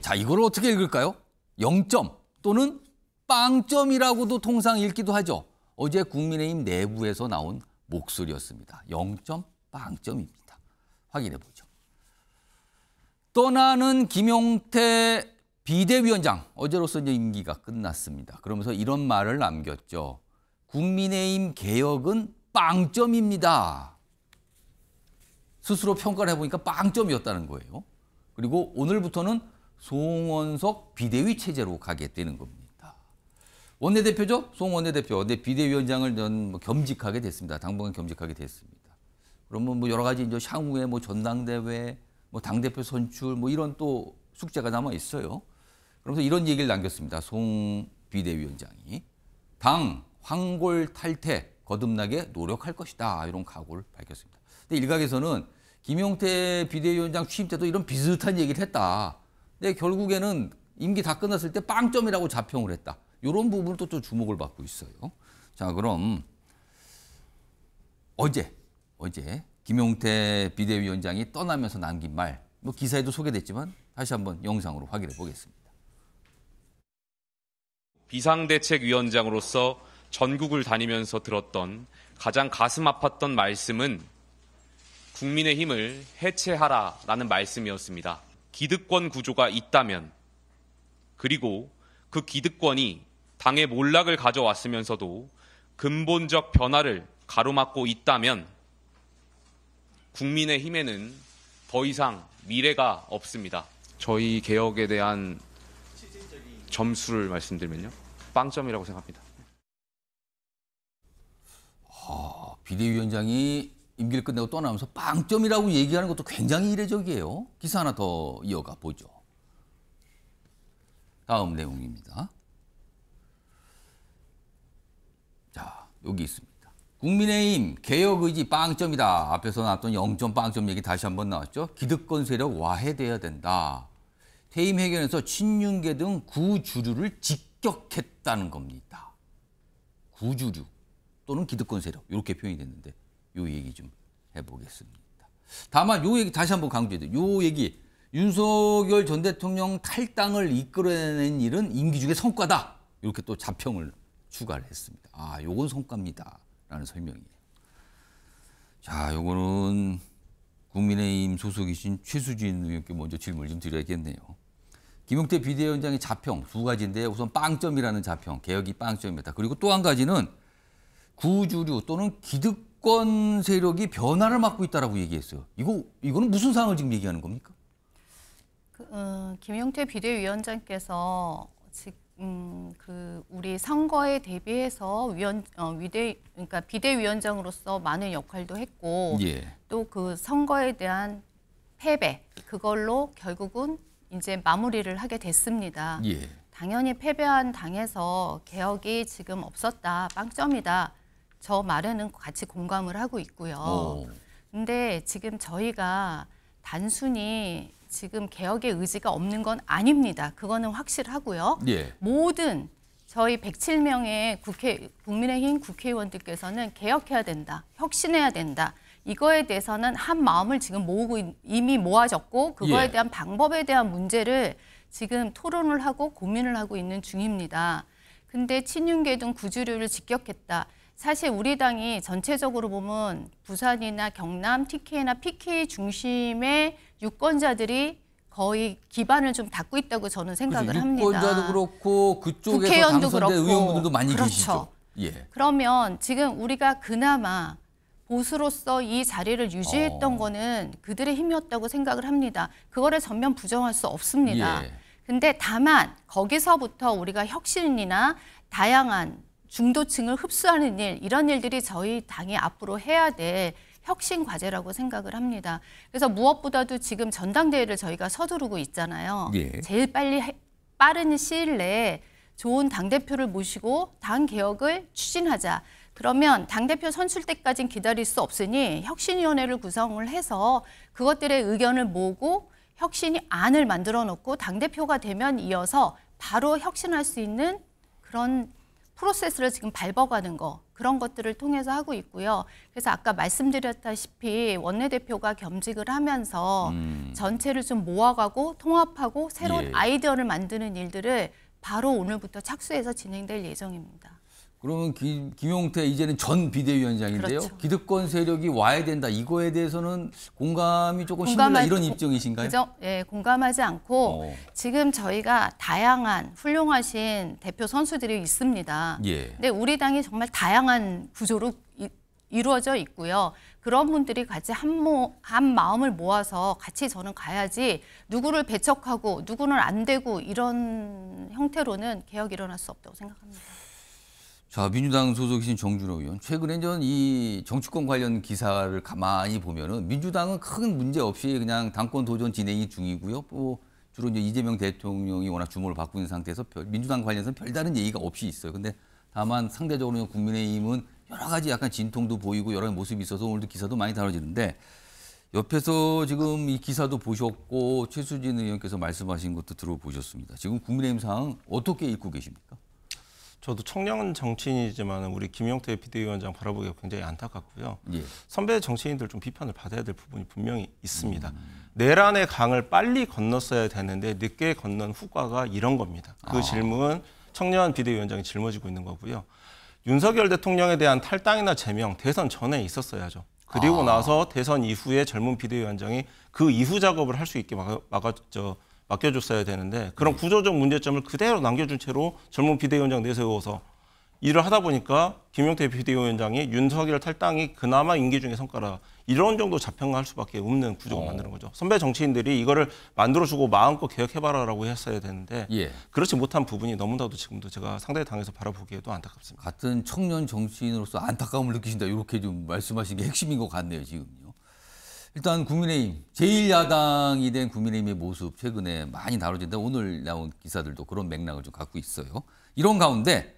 자, 이걸 어떻게 읽을까요? 0점 또는 빵점이라고도 통상 읽기도 하죠. 어제 국민의힘 내부에서 나온 목소리였습니다. 0점 빵점입니다. 확인해 보죠. 떠나는 김용태 비대위원장, 어제로서 이제 임기가 끝났습니다. 그러면서 이런 말을 남겼죠. 국민의힘 개혁은 빵점입니다. 스스로 평가를 해보니까 빵점이었다는 거예요. 그리고 오늘부터는 송원석 비대위 체제로 가게 되는 겁니다. 원내대표죠? 송 원내대표. 근데 비대위원장을 전 겸직하게 됐습니다. 당분간 겸직하게 됐습니다. 그러면 뭐 여러 가지 이제 향후에 뭐 전당대회, 뭐 당대표 선출, 뭐 이런 또 숙제가 남아 있어요. 그러면서 이런 얘기를 남겼습니다. 송 비대위원장이 당 황골 탈퇴 거듭나게 노력할 것이다. 이런 각오를 밝혔습니다. 근데 일각에서는 김용태 비대위원장 취임 때도 이런 비슷한 얘기를 했다. 근데 결국에는 임기 다 끝났을 때 빵점이라고 자평을 했다. 이런 부분을 또 주목을 받고 있어요. 자, 그럼 어제 김용태 비대위원장이 떠나면서 남긴 말, 뭐 기사에도 소개됐지만 다시 한번 영상으로 확인해 보겠습니다. 비상대책위원장으로서 전국을 다니면서 들었던 가장 가슴 아팠던 말씀은 국민의힘을 해체하라라는 말씀이었습니다. 기득권 구조가 있다면, 그리고 그 기득권이 당의 몰락을 가져왔으면서도 근본적 변화를 가로막고 있다면 국민의힘에는 더 이상 미래가 없습니다. 저희 개혁에 대한 점수를 말씀드리면요, 빵점이라고 생각합니다. 비대위원장이 임기를 끝내고 떠나면서 빵점이라고 얘기하는 것도 굉장히 이례적이에요. 기사 하나 더 이어가 보죠. 다음 내용입니다. 자, 여기 있습니다. 국민의힘 개혁 의지 빵점이다. 앞에서 나왔던 0점 빵점 얘기 다시 한번 나왔죠. 기득권 세력 와해돼야 된다. 퇴임 회견에서 친윤계 등 구주류를 직격했다는 겁니다. 구주류 또는 기득권 세력 이렇게 표현이 됐는데 요 얘기 좀 해보겠습니다. 다만 요 얘기 다시 한번 강조해야 돼요. 요 얘기 윤석열 전 대통령 탈당을 이끌어낸 일은 임기 중의 성과다. 이렇게 또 자평을 추가를 했습니다. 아, 요건 성과입니다. 라는 설명이에요. 자, 요거는 국민의힘 소속이신 최수진 의원께 먼저 질문을 좀 드려야겠네요. 김용태 비대위원장의 자평 두 가지인데 우선 빵점이라는 자평, 개혁이 빵점입니다. 그리고 또 한 가지는 구주류 또는 기득권 세력이 변화를 막고 있다라고 얘기했어요. 이거는 무슨 상황을 지금 얘기하는 겁니까? 김용태 비대위원장께서 지금 우리 선거에 대비해서 그러니까 비대위원장으로서 많은 역할도 했고 또 그 선거에 대한 패배 그걸로 결국은 이제 마무리를 하게 됐습니다. 당연히 패배한 당에서 개혁이 지금 없었다, 빵점이다. 저 말에는 같이 공감을 하고 있고요. 근데 지금 저희가 단순히 지금 개혁의 의지가 없는 건 아닙니다. 그거는 확실하고요. 모든 저희 107명의 국민의힘 국회의원들께서는 개혁해야 된다, 혁신해야 된다. 이거에 대해서는 한 마음을 지금 이미 모아졌고 그거에 대한 방법에 대한 문제를 지금 토론을 하고 고민을 하고 있는 중입니다. 근데 친윤계 등 구주류를 직격했다. 사실 우리 당이 전체적으로 보면 부산이나 경남, TK나 PK 중심의 유권자들이 거의 기반을 좀 닫고 있다고 저는 생각을 합니다. 유권자도 그렇고 그쪽에서 국회의원도 당선된 그렇고. 의원분들도 많이 그렇죠. 계시죠. 그러면 지금 우리가 그나마 보수로서 이 자리를 유지했던 거는 그들의 힘이었다고 생각을 합니다. 그거를 전면 부정할 수 없습니다. 근데 다만 거기서부터 우리가 혁신이나 다양한 중도층을 흡수하는 일, 이런 일들이 저희 당이 앞으로 해야 될 혁신 과제라고 생각을 합니다. 그래서 무엇보다도 지금 전당대회를 저희가 서두르고 있잖아요. 제일 빠른 시일 내에 좋은 당대표를 모시고 당 개혁을 추진하자. 그러면 당대표 선출 때까지는 기다릴 수 없으니 혁신위원회를 구성을 해서 그것들의 의견을 모으고 혁신이 안을 만들어 놓고 당대표가 되면 이어서 바로 혁신할 수 있는 그런 프로세스를 지금 밟아가는 거, 그런 것들을 통해서 하고 있고요. 그래서 아까 말씀드렸다시피 원내대표가 겸직을 하면서 전체를 좀 모아가고 통합하고 새로운 아이디어를 만드는 일들을 바로 오늘부터 착수해서 진행될 예정입니다. 그러면 김용태 이제는 전 비대위원장인데요. 그렇죠. 기득권 세력이 와야 된다. 이거에 대해서는 공감이 조금 힘들다 이런 입장이신가요? 그죠? 예, 공감하지 않고 지금 저희가 다양한 훌륭하신 대표 선수들이 있습니다. 근데 우리 당이 정말 다양한 구조로 이루어져 있고요. 그런 분들이 같이 한 마음을 모아서 같이 저는 가야지 누구를 배척하고 누구는 안 되고 이런 형태로는 개혁이 일어날 수 없다고 생각합니다. 자, 민주당 소속이신 정준호 의원. 최근에 이 정치권 관련 기사를 가만히 보면은 민주당은 큰 문제 없이 그냥 당권 도전 진행이 중이고요. 또 주로 이제 이재명 대통령이 워낙 주목을 받고 있는 상태에서 민주당 관련해서는 별다른 얘기가 없이 있어요. 근데 다만 상대적으로 국민의힘은 여러 가지 약간 진통도 보이고 여러 모습이 있어서 오늘도 기사도 많이 다뤄지는데 옆에서 지금 이 기사도 보셨고 최수진 의원께서 말씀하신 것도 들어보셨습니다. 지금 국민의힘 상황 어떻게 읽고 계십니까? 저도 청년 정치인이지만 우리 김용태 비대위원장 바라보기가 굉장히 안타깝고요. 예. 선배 정치인들 좀 비판을 받아야 될 부분이 분명히 있습니다. 내란의 강을 빨리 건넜어야 되는데 늦게 건넌 후과가 이런 겁니다. 그 질문 청년 비대위원장이 짊어지고 있는 거고요. 윤석열 대통령에 대한 탈당이나 제명 대선 전에 있었어야죠. 그리고 나서 대선 이후에 젊은 비대위원장이 그 이후 작업을 할 수 있게 맡겨줬어야 되는데 그런 구조적 문제점을 그대로 남겨준 채로 젊은 비대위원장 내세워서 일을 하다 보니까 김용태 비대위원장이 윤석열 탈당이 그나마 임기 중의 성과라 이런 정도 자평할 수밖에 없는 구조가 만드는 거죠. 선배 정치인들이 이거를 만들어주고 마음껏 개혁해봐라라고 했어야 되는데 그렇지 못한 부분이 너무나도 지금도 제가 상대 당에서 바라보기에도 안타깝습니다. 같은 청년 정치인으로서 안타까움을 느끼신다 이렇게 좀 말씀하신 게 핵심인 것 같네요. 지금요. 일단 국민의힘, 제1야당이 된 국민의힘의 모습 최근에 많이 다뤄진다. 오늘 나온 기사들도 그런 맥락을 좀 갖고 있어요. 이런 가운데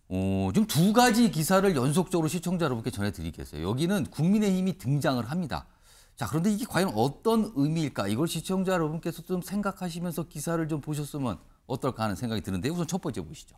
좀 두 가지 기사를 연속적으로 시청자 여러분께 전해드리겠어요. 여기는 국민의힘이 등장을 합니다. 자, 그런데 이게 과연 어떤 의미일까? 이걸 시청자 여러분께서 좀 생각하시면서 기사를 좀 보셨으면 어떨까 하는 생각이 드는데 우선 첫 번째 보시죠.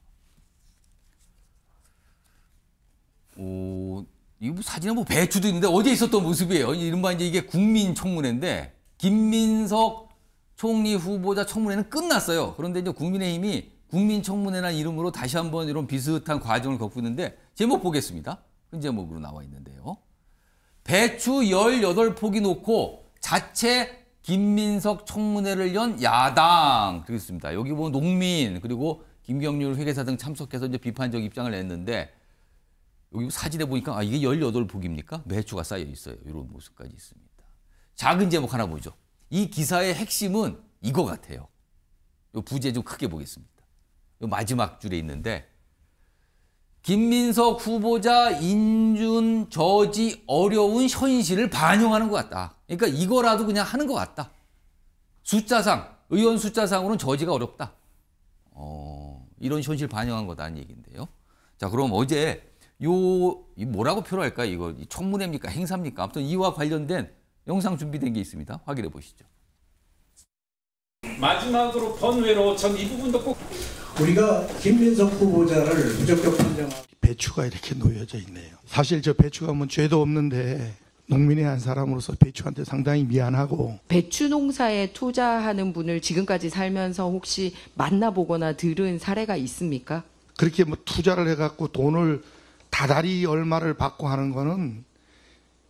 이 사진은 배추도 있는데 어제 있었던 모습이에요. 이른바 이제 이게 국민청문회인데 김민석 총리 후보자 청문회는 끝났어요. 그런데 이제 국민의힘이 국민청문회라는 이름으로 다시 한번 이런 비슷한 과정을 겪고 있는데 제목 보겠습니다. 큰 제목으로 나와 있는데요. 배추 18포기 놓고 자체 김민석 청문회를 연 야당. 그렇습니다. 여기 보면 농민 그리고 김경률 회계사 등 참석해서 이제 비판적 입장을 냈는데 여기 사진에 보니까 이게 18포기입니까? 배추가 쌓여 있어요. 이런 모습까지 있습니다. 작은 제목 하나 보죠. 이 기사의 핵심은 이거 같아요. 이 부제 좀 크게 보겠습니다. 이 마지막 줄에 있는데 김민석 후보자 인준 저지 어려운 현실을 반영하는 것 같다. 그러니까 이거라도 그냥 하는 것 같다. 숫자상, 의원 숫자상으로는 저지가 어렵다. 이런 현실 반영한 거다는 얘기인데요. 자, 그럼 어제 뭐라고 표현할까요? 이거 청문회입니까? 행사입니까? 아무튼 이와 관련된 영상 준비된 게 있습니다. 확인해 보시죠. 마지막으로 번외로 전 이 부분도 꼭 우리가 김민석 후보자를 부적격 판정한 배추가 이렇게 놓여져 있네요. 사실 저 배추가 뭐 죄도 없는데 농민의 한 사람으로서 배추한테 상당히 미안하고 배추 농사에 투자하는 분을 지금까지 살면서 혹시 만나보거나 들은 사례가 있습니까? 그렇게 뭐 투자를 해갖고 돈을 다달이 얼마를 받고 하는 거는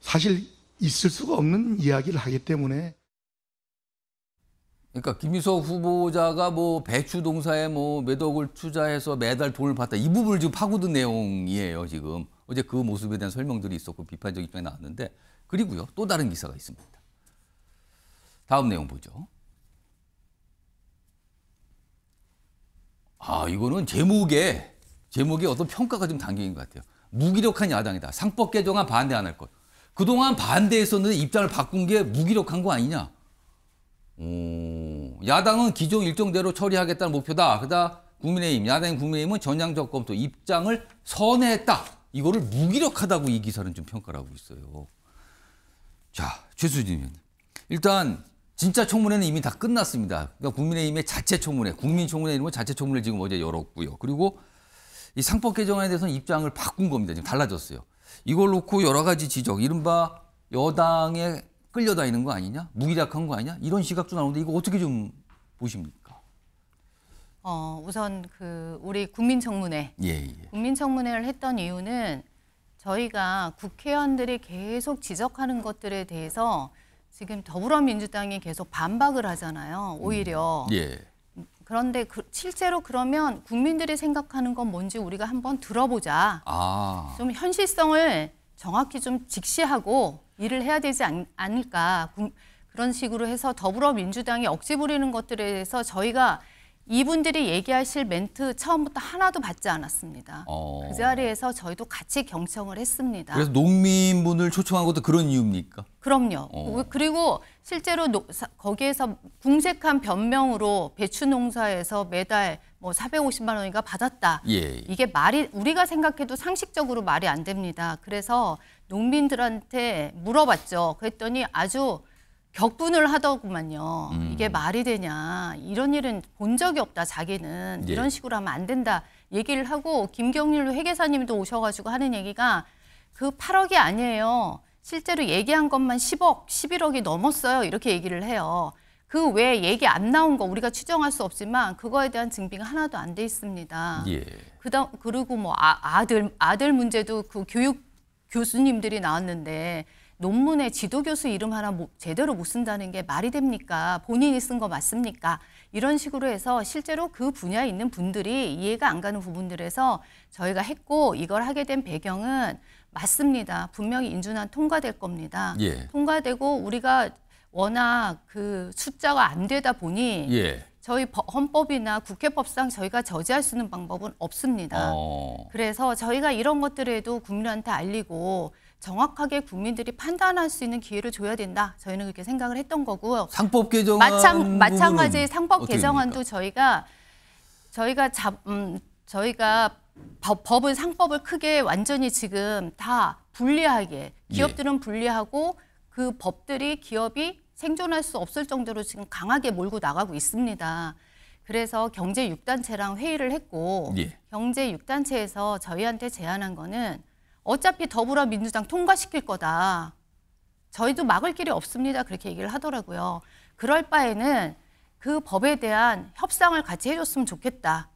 사실 있을 수가 없는 이야기를 하기 때문에. 그러니까 김민석 후보자가 뭐 배추 농사에 뭐 몇 억을 투자해서 매달 돈을 받다 이 부분을 지금 파고든 내용이에요. 지금 어제 그 모습에 대한 설명들이 있었고 비판적 입장이 나왔는데 그리고요 또 다른 기사가 있습니다. 다음 내용 보죠. 이거는 제목에 어떤 평가가 좀 담긴 것 같아요. 무기력한 야당이다. 상법 개정안 반대 안 할 것. 그동안 반대했었는데 입장을 바꾼 게 무기력한 거 아니냐. 야당은 기존 일정대로 처리하겠다는 목표다. 그러다 야당 국민의힘은 전향적 검토 입장을 선회했다. 이거를 무기력하다고 이 기사는 좀 평가를 하고 있어요. 자, 최수진 의원님. 일단 진짜 청문회는 이미 다 끝났습니다. 그러니까 국민의힘의 자체 청문회, 국민청문회 이름으로 자체 청문회를 지금 어제 열었고요. 그리고 이 상법 개정안에 대해서는 입장을 바꾼 겁니다. 지금 달라졌어요. 이걸 놓고 여러 가지 지적, 이른바 여당에 끌려다니는 거 아니냐? 무기력한 거 아니냐? 이런 시각도 나오는데 이거 어떻게 좀 보십니까? 우선 우리 국민청문회. 국민청문회를 했던 이유는 저희가 국회의원들이 계속 지적하는 것들에 대해서 지금 더불어민주당이 계속 반박을 하잖아요. 오히려. 그런데 실제로 그러면 국민들이 생각하는 건 뭔지 우리가 한번 들어보자. 좀 현실성을 정확히 좀 직시하고 일을 해야 되지 않을까. 그런 식으로 해서 더불어민주당이 억지 부리는 것들에 대해서 저희가 이분들이 얘기하실 멘트 처음부터 하나도 받지 않았습니다. 그 자리에서 저희도 같이 경청을 했습니다. 그래서 농민분을 초청한 것도 그런 이유입니까? 그럼요. 그리고 실제로 거기에서 궁색한 변명으로 배추 농사에서 매달 뭐 450만 원인가 받았다. 예. 이게 우리가 생각해도 상식적으로 말이 안 됩니다. 그래서 농민들한테 물어봤죠. 그랬더니 아주 격분을 하더구만요. 이게 말이 되냐. 이런 일은 본 적이 없다. 자기는. 예. 이런 식으로 하면 안 된다. 얘기를 하고 김경률 회계사님도 오셔가지고 하는 얘기가 그 8억이 아니에요. 실제로 얘기한 것만 10억, 11억이 넘었어요. 이렇게 얘기를 해요. 그 외에 얘기 안 나온 거 우리가 추정할 수 없지만 그거에 대한 증빙은 하나도 안 돼 있습니다. 예. 그리고 뭐 아들 문제도 그 교육 교수님들이 나왔는데 논문에 지도교수 이름 하나 제대로 못 쓴다는 게 말이 됩니까? 본인이 쓴 거 맞습니까? 이런 식으로 해서 실제로 그 분야에 있는 분들이 이해가 안 가는 부분들에서 저희가 했고 이걸 하게 된 배경은 맞습니다. 분명히 인준안 통과될 겁니다. 예. 통과되고 우리가 워낙 그 숫자가 안 되다 보니 예. 저희 헌법이나 국회법상 저희가 저지할 수 있는 방법은 없습니다. 그래서 저희가 이런 것들에도 국민한테 알리고 정확하게 국민들이 판단할 수 있는 기회를 줘야 된다. 저희는 그렇게 생각을 했던 거고요. 상법 개정안 마찬가지 상법 개정안도 저희가 법을 상법을 크게 완전히 지금 다 분리하게 기업들은 분리하고 그 법들이 기업이 생존할 수 없을 정도로 지금 강하게 몰고 나가고 있습니다. 그래서 경제 6단체랑 회의를 했고 경제 6단체에서 저희한테 제안한 거는 어차피 더불어민주당 통과시킬 거다. 저희도 막을 길이 없습니다. 그렇게 얘기를 하더라고요. 그럴 바에는 그 법에 대한 협상을 같이 해줬으면 좋겠다.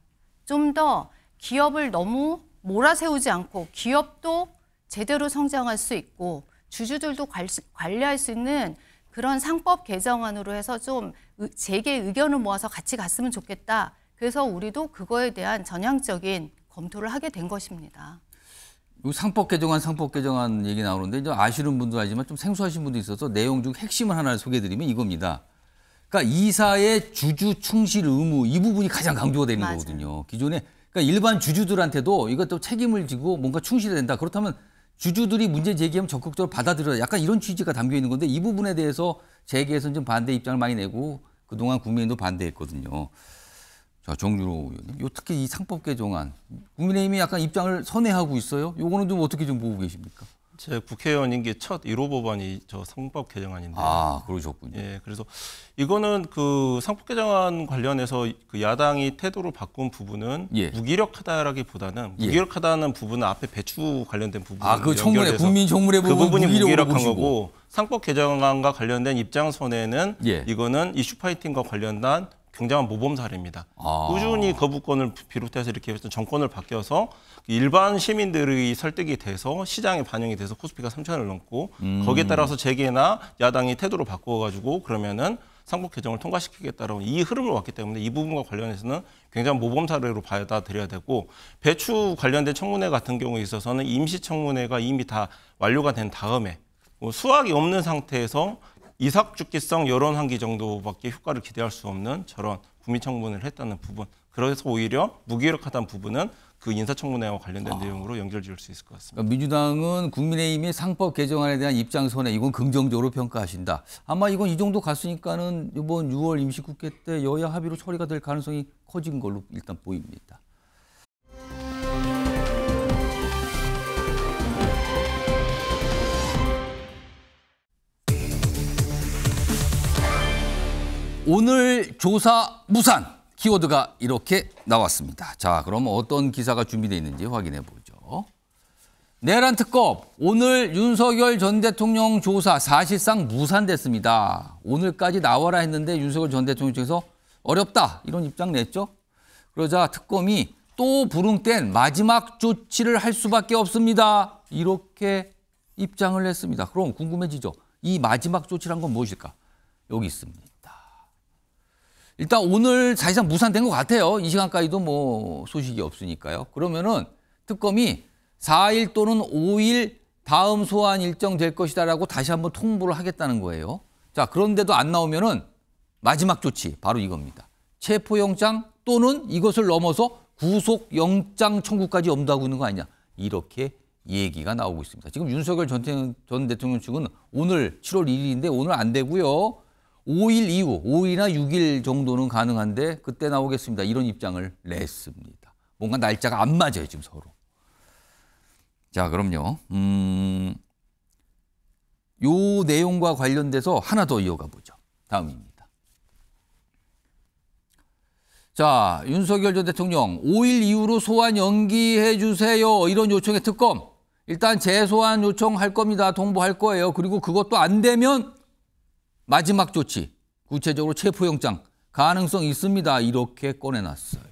좀 더 기업을 너무 몰아세우지 않고 기업도 제대로 성장할 수 있고 주주들도 관리할 수 있는 그런 상법 개정안으로 해서 좀 재계 의견을 모아서 같이 갔으면 좋겠다. 그래서 우리도 그거에 대한 전향적인 검토를 하게 된 것입니다. 상법 개정안 얘기 나오는데 이제 아시는 분도 알지만 좀 생소하신 분도 있어서 내용 중 핵심을 하나 소개해드리면 이겁니다. 그러니까 이사의 주주 충실 의무 이 부분이 가장 강조가 되는 맞아요. 거거든요. 기존에 그러니까 일반 주주들한테도 이것도 책임을 지고 뭔가 충실해야 된다. 그렇다면 주주들이 문제 제기하면 적극적으로 받아들여야 약간 이런 취지가 담겨 있는 건데 이 부분에 대해서 재계에서는 좀 반대 입장을 많이 내고 그동안 국민의힘도 반대했거든요. 자, 정준호 의원님, 특히 이 상법 개정안 국민의힘이 약간 입장을 선회하고 있어요. 요거는 좀 어떻게 좀 보고 계십니까? 제 국회의원 임기 첫 1호 법안이 저 상법 개정안인데. 아, 그러셨군요. 예, 그래서 이거는 그 상법 개정안 관련해서 그 야당이 태도를 바꾼 부분은 무기력하다라기보다는 무기력하다는 부분은 앞에 배추 관련된 부분. 아, 그 청문회 국민 청문회 그 부분이 무기력한 보시고. 거고 상법 개정안과 관련된 입장선에는 이거는 이슈 파이팅과 관련된 굉장한 모범 사례입니다. 꾸준히 거부권을 비롯해서 이렇게 정권을 바뀌어서 일반 시민들의 설득이 돼서 시장에 반영이 돼서 코스피가 3,000을 넘고 거기에 따라서 재계나 야당이 태도를 바꿔가지고 그러면은 상법 개정을 통과시키겠다라는 이 흐름을 왔기 때문에 이 부분과 관련해서는 굉장히 모범 사례로 받아들여야 되고 배추 관련된 청문회 같은 경우에 있어서는 임시 청문회가 이미 다 완료가 된 다음에 수확이 없는 상태에서 이삭죽기성 여론 환기 정도밖에 효과를 기대할 수 없는 저런 국민청문회를 했다는 부분. 그래서 오히려 무기력하다는 부분은 그 인사청문회와 관련된 내용으로 연결지을 수 있을 것 같습니다. 그러니까 민주당은 국민의힘의 상법 개정안에 대한 입장 선회 이건 긍정적으로 평가하신다. 아마 이건 이 정도 갔으니까는 이번 6월 임시국회 때 여야 합의로 처리가 될 가능성이 커진 걸로 일단 보입니다. 오늘 조사 무산 키워드가 이렇게 나왔습니다. 자, 그럼 어떤 기사가 준비되어 있는지 확인해 보죠. 내란 특검 오늘 윤석열 전 대통령 조사 사실상 무산됐습니다. 오늘까지 나와라 했는데 윤석열 전 대통령 측에서 어렵다 이런 입장 냈죠. 그러자 특검이 또 부릉뗀 마지막 조치를 할 수밖에 없습니다. 이렇게 입장을 냈습니다. 그럼 궁금해지죠. 이 마지막 조치란 건 무엇일까? 여기 있습니다. 일단 오늘 사실상 무산된 것 같아요. 이 시간까지도 뭐 소식이 없으니까요. 그러면은 특검이 4일 또는 5일 다음 소환 일정 될 것이다라고 다시 한번 통보를 하겠다는 거예요. 자, 그런데도 안 나오면은 마지막 조치 바로 이겁니다. 체포영장 또는 이것을 넘어서 구속영장 청구까지 염두하고 있는 거 아니냐. 이렇게 얘기가 나오고 있습니다. 지금 윤석열 전 대통령 측은 오늘 7월 1일인데 오늘 안 되고요. 5일 이후, 5일이나 6일 정도는 가능한데 그때 나오겠습니다. 이런 입장을 냈습니다. 뭔가 날짜가 안 맞아요, 지금 서로. 자, 그럼요. 요 내용과 관련돼서 하나 더 이어가 보죠. 다음입니다. 자, 윤석열 전 대통령 5일 이후로 소환 연기해 주세요. 이런 요청의 특검. 일단 재소환 요청할 겁니다. 통보할 거예요. 그리고 그것도 안 되면 마지막 조치, 구체적으로 체포영장 가능성 있습니다. 이렇게 꺼내놨어요.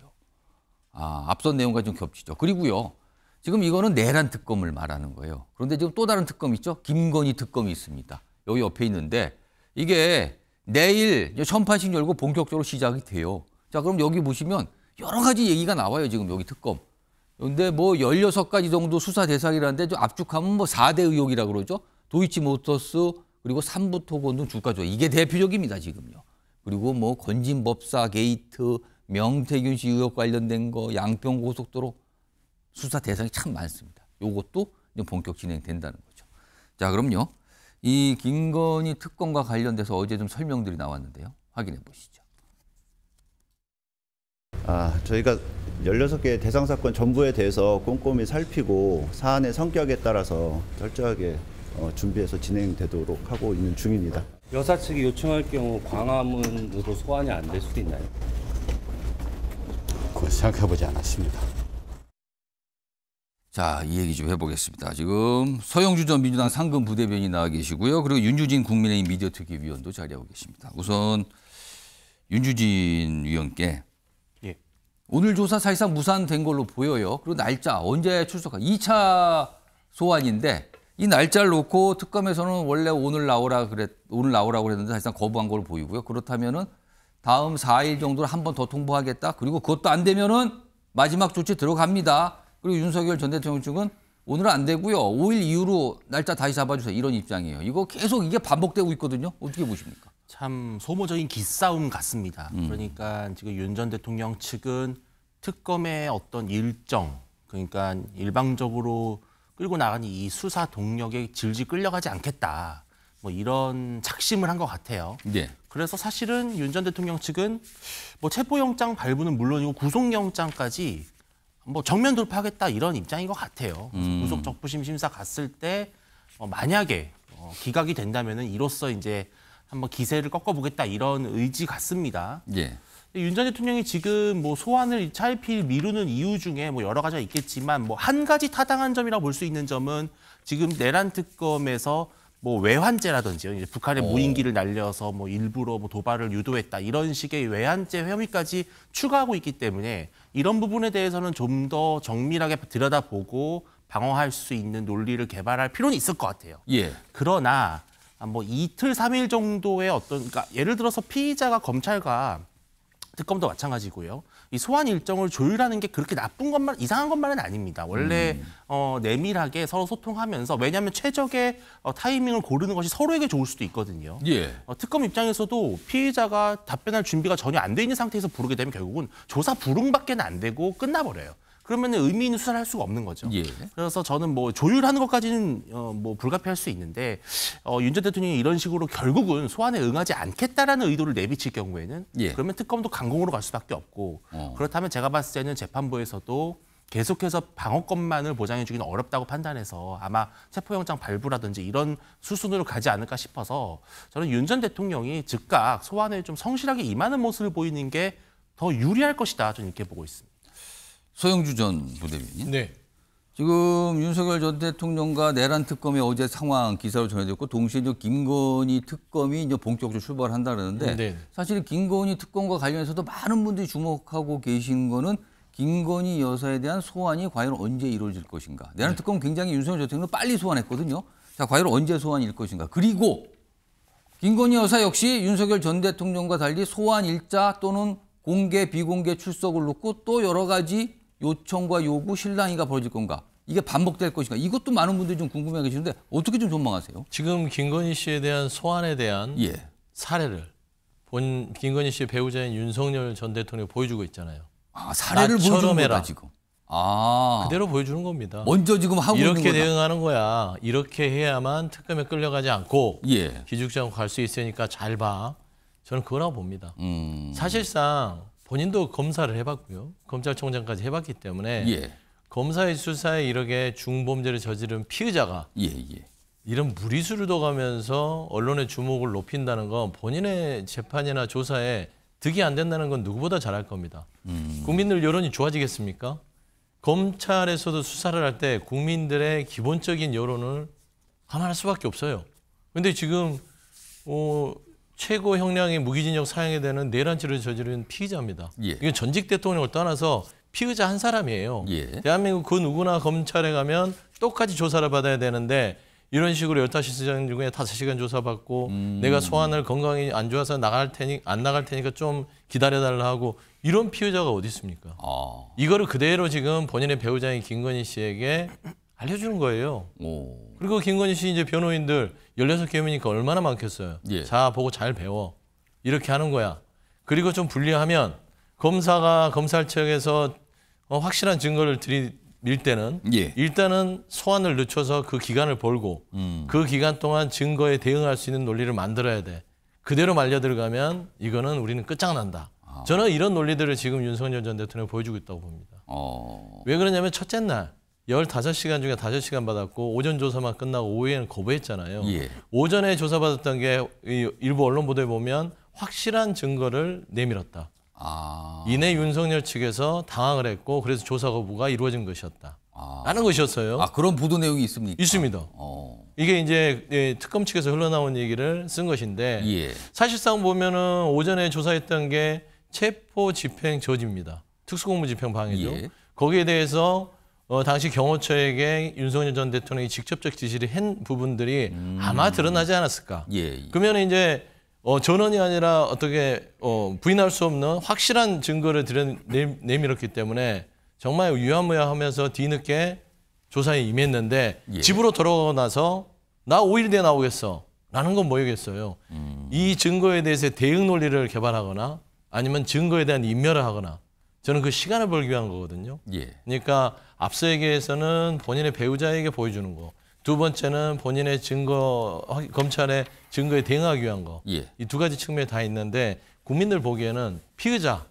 앞선 내용과 좀 겹치죠. 그리고요. 지금 이거는 내란 특검을 말하는 거예요. 그런데 지금 또 다른 특검 있죠? 김건희 특검이 있습니다. 여기 옆에 있는데 이게 내일 전판식 열고 본격적으로 시작이 돼요. 자, 그럼 여기 보시면 여러 가지 얘기가 나와요. 지금 여기 특검. 그런데 뭐 16가지 정도 수사 대상이라는데 좀 압축하면 뭐 4대 의혹이라고 그러죠. 도이치모터스 그리고 삼부토건 등 주가 조작. 이게 대표적입니다, 지금요. 그리고 뭐 건진법사 게이트, 명태균 씨 의혹 관련된 거, 양평고속도로 수사 대상이 참 많습니다. 요것도 본격 진행된다는 거죠. 자, 그럼요. 이 김건희 특검과 관련돼서 어제 좀 설명들이 나왔는데요. 확인해 보시죠. 저희가 16개 대상 사건 전부에 대해서 꼼꼼히 살피고 사안의 성격에 따라서 철저하게 준비해서 진행되도록 하고 있는 중입니다. 여사 측이 요청할 경우 광화문으로 소환이 안 될 수도 있나요? 그걸 생각해보지 않았습니다. 자, 이 얘기 좀 해보겠습니다. 지금 서영주 전 민주당 상근 부대변인이 나와 계시고요. 그리고 윤주진 국민의힘 미디어특위위원도 자리하고 계십니다. 우선 윤주진 위원께 오늘 조사 사실상 무산된 걸로 보여요. 그리고 날짜 언제 출석할 2차 소환인데 이 날짜를 놓고 특검에서는 원래 오늘 나오라고 그랬는데 사실상 거부한 걸로 보이고요. 그렇다면은 다음 4일 정도를 한 번 더 통보하겠다. 그리고 그것도 안 되면은 마지막 조치 들어갑니다. 그리고 윤석열 전 대통령 측은 오늘은 안 되고요. 5일 이후로 날짜 다시 잡아주세요. 이런 입장이에요. 이거 계속 이게 반복되고 있거든요. 어떻게 보십니까? 참 소모적인 기싸움 같습니다. 그러니까 지금 윤 전 대통령 측은 특검의 어떤 일정, 그러니까 일방적으로 끌고 나가는 이 수사 동력에 질질 끌려가지 않겠다. 뭐 이런 작심을 한 것 같아요. 네. 그래서 사실은 윤 전 대통령 측은 뭐 체포영장 발부는 물론이고 구속영장까지 뭐 정면 돌파하겠다 이런 입장인 것 같아요. 구속적부심 심사 갔을 때 만약에 기각이 된다면은 이로써 이제 한번 기세를 꺾어보겠다 이런 의지 같습니다. 예. 윤 전 대통령이 지금 뭐 소환을 차일피일 미루는 이유 중에 뭐 여러 가지가 있겠지만 뭐 한 가지 타당한 점이라고 볼 수 있는 점은 지금 내란 특검에서 뭐 외환죄라든지요. 이제 북한의 무인기를 날려서 뭐 일부러 뭐 도발을 유도했다 이런 식의 외환죄 혐의까지 추가하고 있기 때문에 이런 부분에 대해서는 좀 더 정밀하게 들여다보고 방어할 수 있는 논리를 개발할 필요는 있을 것 같아요. 예. 그러나 뭐 이틀, 3일 정도의 그러니까 예를 들어서 피의자가 검찰과 특검도 마찬가지고요. 이 소환 일정을 조율하는 게 그렇게 이상한 것만은 아닙니다. 원래 내밀하게 서로 소통하면서 왜냐하면 최적의 타이밍을 고르는 것이 서로에게 좋을 수도 있거든요. 예. 특검 입장에서도 피의자가 답변할 준비가 전혀 안 돼 있는 상태에서 부르게 되면 결국은 조사 불응밖에 안 되고 끝나버려요. 그러면 의미 있는 수사를 할 수가 없는 거죠. 예. 그래서 저는 뭐 조율하는 것까지는 뭐 불가피할 수 있는데 윤 전 대통령이 이런 식으로 결국은 소환에 응하지 않겠다라는 의도를 내비칠 경우에는 그러면 특검도 강공으로 갈 수밖에 없고 그렇다면 제가 봤을 때는 재판부에서도 계속해서 방어권만을 보장해주기는 어렵다고 판단해서 아마 체포영장 발부라든지 이런 수순으로 가지 않을까 싶어서 저는 윤 전 대통령이 즉각 소환에 좀 성실하게 임하는 모습을 보이는 게 더 유리할 것이다. 저는 이렇게 보고 있습니다. 서영주 전 부대변인. 네. 지금 윤석열 전 대통령과 내란 특검의 어제 상황 기사로 전해졌고 동시에 이제 김건희 특검이 이제 본격적으로 출발한다는데 네. 사실 김건희 특검과 관련해서도 많은 분들이 주목하고 계신 거는 김건희 여사에 대한 소환이 과연 언제 이루어질 것인가. 내란 특검은 굉장히 윤석열 전 대통령을 빨리 소환했거든요. 자, 과연 언제 소환일 것인가. 그리고 김건희 여사 역시 윤석열 전 대통령과 달리 소환 일자 또는 공개, 비공개 출석을 놓고 또 여러 가지 요청과 요구, 실랑이가 벌어질 건가. 이게 반복될 것인가? 이것도 많은 분들이 좀 궁금해 계시는데 어떻게 좀 전망하세요? 지금 김건희 씨에 대한 소환에 대한 사례를 김건희 씨의 배우자인 윤석열 전 대통령이 보여주고 있잖아요. 아, 사례를 보여주는 거다 지금. 아, 그대로 보여주는 겁니다. 먼저 지금 하고 있는 거다. 이렇게 대응하는 거야. 이렇게 해야만 특검에 끌려가지 않고 기죽지 않고 갈 수 있으니까 잘 봐. 저는 그거라고 봅니다. 사실상 본인도 검사를 해봤고요. 검찰총장까지 해봤기 때문에 검사의 수사에 이렇게 중범죄를 저지른 피의자가 이런 무리수를 둬가면서 언론의 주목을 높인다는 건 본인의 재판이나 조사에 득이 안 된다는 건 누구보다 잘할 겁니다. 국민들 여론이 좋아지겠습니까? 검찰에서도 수사를 할 때 국민들의 기본적인 여론을 감안할 수밖에 없어요. 그런데 지금 최고 형량의 무기징역 사형에 되는 내란죄를 저지른 피의자입니다. 이건 전직 대통령을 떠나서 피의자 한 사람이에요. 대한민국 그 누구나 검찰에 가면 똑같이 조사를 받아야 되는데 이런 식으로 15시간 중에 5시간 조사받고 내가 소환을 건강이 안 좋아서 안 나갈 테니까 좀 기다려달라 하고 이런 피의자가 어디 있습니까? 이거를 그대로 지금 본인의 배우자인 김건희 씨에게 알려주는 거예요. 그리고 김건희 씨 이제 변호인들 16개이니까 얼마나 많겠어요. 자, 보고 잘 배워. 이렇게 하는 거야. 그리고 좀 불리하면 검사가 검찰청에서 확실한 증거를 들이밀 때는 일단은 소환을 늦춰서 그 기간을 벌고 그 기간 동안 증거에 대응할 수 있는 논리를 만들어야 돼. 그대로 말려 들어가면 이거는 우리는 끝장난다. 저는 이런 논리들을 지금 윤석열 전 대통령이 보여주고 있다고 봅니다. 왜 그러냐면 첫째 날 15시간 중에 5시간 받았고 오전 조사만 끝나고 오후에는 거부했잖아요. 오전에 조사받았던 게 일부 언론 보도에 보면 확실한 증거를 내밀었다. 이내 윤석열 측에서 당황을 했고 그래서 조사 거부가 이루어진 것이었다. 라는 것이었어요. 그런 보도 내용이 있습니까? 있습니다. 이게 이제 특검 측에서 흘러나온 얘기를 쓴 것인데 사실상 보면은 오전에 조사했던 게 체포 집행 저지입니다. 특수공무 집행 방해죠. 거기에 대해서 당시 경호처에게 윤석열 전 대통령이 직접적 지시를 한 부분들이 아마 드러나지 않았을까. 그러면 이제 전원이 아니라 어떻게 부인할 수 없는 확실한 증거를 내밀었기 때문에 정말 유야무야하면서 뒤늦게 조사에 임했는데 집으로 돌아가고 나서 나 5일 뒤에 나오겠어 라는 건 뭐겠어요. 이 증거에 대해서 대응 논리를 개발하거나 아니면 증거에 대한 인멸을 하거나 저는 그 시간을 벌기 위한 거거든요. 그러니까 앞서 얘기해서는 본인의 배우자에게 보여주는 거. 두 번째는 본인의 검찰의 증거에 대응하기 위한 거. 이 두 가지 측면이 다 있는데 국민들 보기에는 피의자,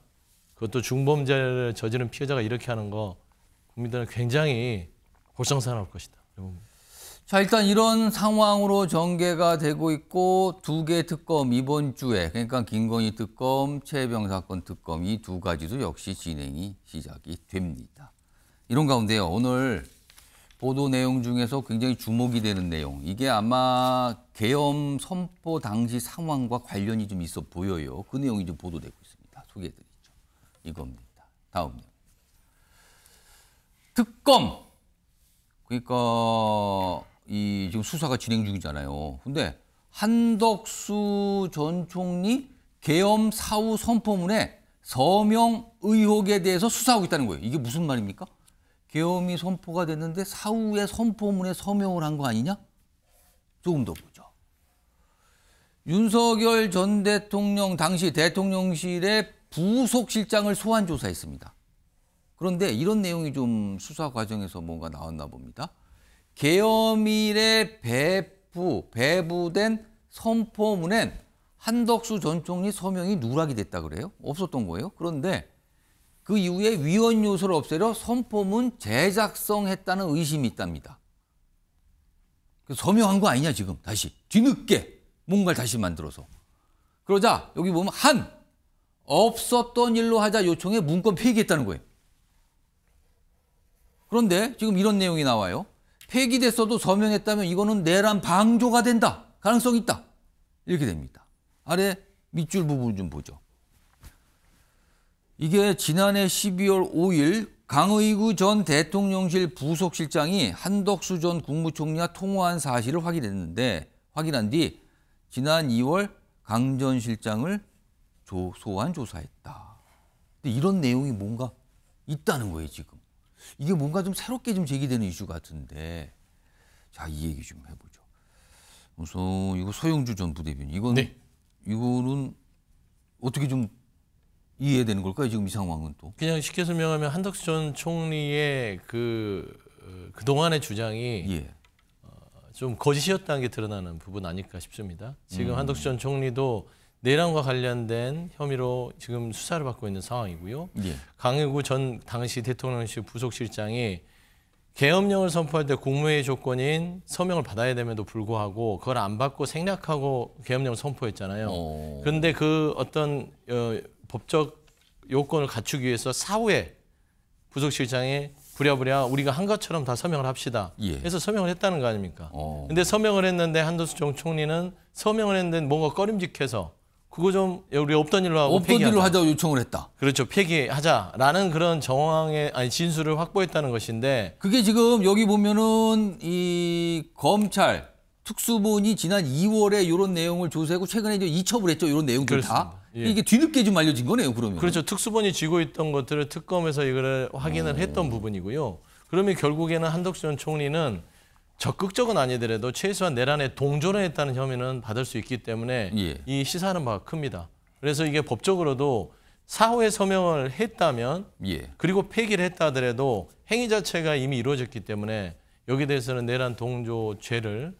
그것도 중범죄를 저지른 피의자가 이렇게 하는 거 국민들은 굉장히 골성사나울 것이다. 자, 일단 이런 상황으로 전개가 되고 있고 두 개 특검 이번 주에 그러니까 김건희 특검, 최혜병 사건 특검 이 두 가지도 역시 진행이 시작이 됩니다. 이런 가운데요. 오늘 보도 내용 중에서 굉장히 주목이 되는 내용. 이게 아마 계엄 선포 당시 상황과 관련이 좀 있어 보여요. 그 내용이 좀 보도되고 있습니다. 소개해드리죠. 이겁니다. 다음 내용. 특검. 그러니까 이 지금 수사가 진행 중이잖아요. 근데 한덕수 전 총리 계엄 사후 선포문에 서명 의혹에 대해서 수사하고 있다는 거예요. 이게 무슨 말입니까? 계엄이 선포가 됐는데 사후에 선포문에 서명을 한 거 아니냐? 조금 더 보죠. 윤석열 전 대통령 당시 대통령실의 부속실장을 소환 조사했습니다. 그런데 이런 내용이 좀 수사 과정에서 뭔가 나왔나 봅니다. 계엄일에 배부된 선포문엔 한덕수 전 총리 서명이 누락이 됐다 그래요. 없었던 거예요. 그런데 그 이후에 위헌 요소를 없애려 선포문 재작성했다는 의심이 있답니다. 서명한 거 아니냐 지금 다시 뒤늦게 뭔가를 다시 만들어서. 그러자 여기 보면 없었던 일로 하자 요청에 문건 폐기했다는 거예요. 그런데 지금 이런 내용이 나와요. 폐기됐어도 서명했다면 이거는 내란 방조가 된다. 가능성이 있다. 이렇게 됩니다. 아래 밑줄 부분 좀 보죠. 이게 지난해 12월 5일 강의구 전 대통령실 부속실장이 한덕수 전 국무총리와 통화한 사실을 확인한 뒤 지난 2월 강 전 실장을 소환 조사했다. 근데 이런 내용이 뭔가 있다는 거예요, 지금. 이게 뭔가 좀 새롭게 좀 제기되는 이슈 같은데 자, 이 얘기 좀 해보죠. 우선 이거 소영주 전 부대변인 이거는 어떻게 좀 이해되는 걸까요? 지금 이 상황은 또 그냥 쉽게 설명하면 한덕수 전 총리의 그동안의 주장이 좀 거짓이었다는 게 드러나는 부분 아닐까 싶습니다. 지금 한덕수 전 총리도 내란과 관련된 혐의로 지금 수사를 받고 있는 상황이고요. 강의구 전 당시 대통령실 부속실장이 계엄령을 선포할 때 국무회의 조건인 서명을 받아야 됨에도 불구하고 그걸 안 받고 생략하고 계엄령을 선포했잖아요. 그런데 그 어떤 법적 요건을 갖추기 위해서 사후에 부속실장이 부랴부랴 우리가 한 것처럼 다 서명을 합시다. 해서 서명을 했다는 거 아닙니까? 근데 서명을 했는데 한덕수 전 총리는 서명을 했는데 뭔가 꺼림직해서 그거 좀 우리 없던 일로 하고 없던 일로 하자고 요청을 했다. 그렇죠. 폐기하자라는 그런 정황의 진술을 확보했다는 것인데 그게 지금 여기 보면은 이 검찰 특수본이 지난 2월에 이런 내용을 조사하고 최근에 이제 이첩을 했죠. 이런 내용들 다. 이게 뒤늦게 좀 알려진 거네요. 그러면. 그렇죠. 특수본이 쥐고 있던 것들을 특검에서 이걸 확인을 했던 부분이고요. 그러면 결국에는 한덕수 전 총리는 적극적은 아니더라도 최소한 내란에 동조를 했다는 혐의는 받을 수 있기 때문에 이 시사하는 바가 큽니다. 그래서 이게 법적으로도 사후에 서명을 했다면 그리고 폐기를 했다 하더라도 행위 자체가 이미 이루어졌기 때문에 여기에 대해서는 내란 동조 죄를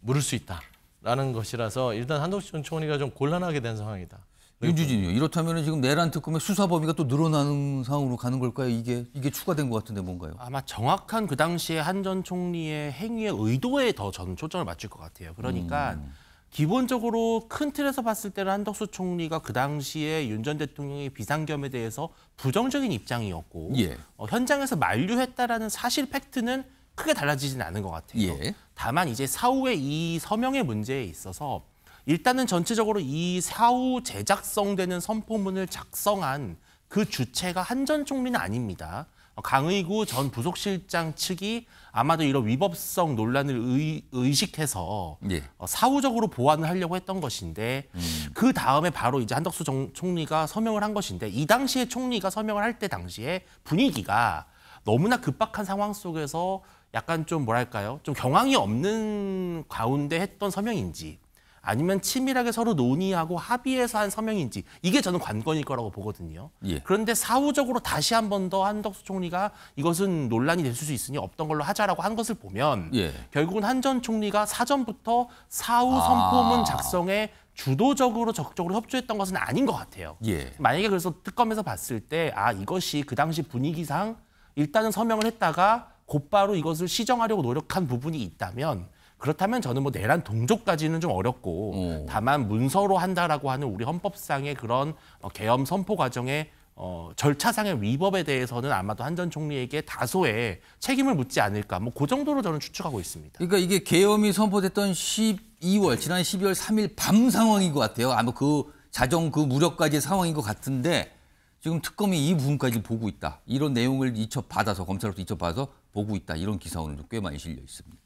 물을 수 있다라는 것이라서 일단 한덕수 전 총리가 좀 곤란하게 된 상황이다. 윤주진이요. 이렇다면 지금 내란 특검의 수사 범위가 또 늘어나는 상황으로 가는 걸까요? 이게 추가된 것 같은데 뭔가요? 아마 정확한 그 당시에 한 전 총리의 행위의 의도에 더 저는 초점을 맞출 것 같아요. 그러니까 기본적으로 큰 틀에서 봤을 때는 한덕수 총리가 그 당시에 윤 전 대통령의 비상겸에 대해서 부정적인 입장이었고 현장에서 만류했다라는 사실 팩트는 크게 달라지지는 않은 것 같아요. 다만 이제 사후에 이 서명의 문제에 있어서 일단은 전체적으로 이 사후 제작성되는 선포문을 작성한 그 주체가 한 전 총리는 아닙니다. 강의구 전 부속실장 측이 아마도 이런 위법성 논란을 의식해서 사후적으로 보완을 하려고 했던 것인데 그 다음에 바로 이제 한덕수 총리가 서명을 한 것인데 이 당시에 총리가 서명을 할 때 당시에 분위기가 너무나 급박한 상황 속에서 약간 좀 뭐랄까요? 좀 경황이 없는 가운데 했던 서명인지 아니면 치밀하게 서로 논의하고 합의해서 한 서명인지 이게 저는 관건일 거라고 보거든요. 그런데 사후적으로 다시 한 번 더 한덕수 총리가 이것은 논란이 될 수 있으니 없던 걸로 하자라고 한 것을 보면 결국은 한 전 총리가 사전부터 사후 선포문 작성에 주도적으로 적극적으로 협조했던 것은 아닌 것 같아요. 만약에 그래서 특검에서 봤을 때 이것이 그 당시 분위기상 일단은 서명을 했다가 곧바로 이것을 시정하려고 노력한 부분이 있다면 그렇다면 저는 뭐 내란 동조까지는 좀 어렵고 다만 문서로 한다라고 하는 우리 헌법상의 그런 계엄 선포 과정의 절차상의 위법에 대해서는 아마도 한 전 총리에게 다소의 책임을 묻지 않을까 뭐 그 정도로 저는 추측하고 있습니다. 그러니까 이게 계엄이 선포됐던 지난 12월 3일 밤 상황인 것 같아요. 아마 그 자정 그 무렵까지의 상황인 것 같은데 지금 특검이 이 부분까지 보고 있다. 이런 내용을 검찰로부터 이첩받아서 보고 있다. 이런 기사오는 꽤 많이 실려 있습니다.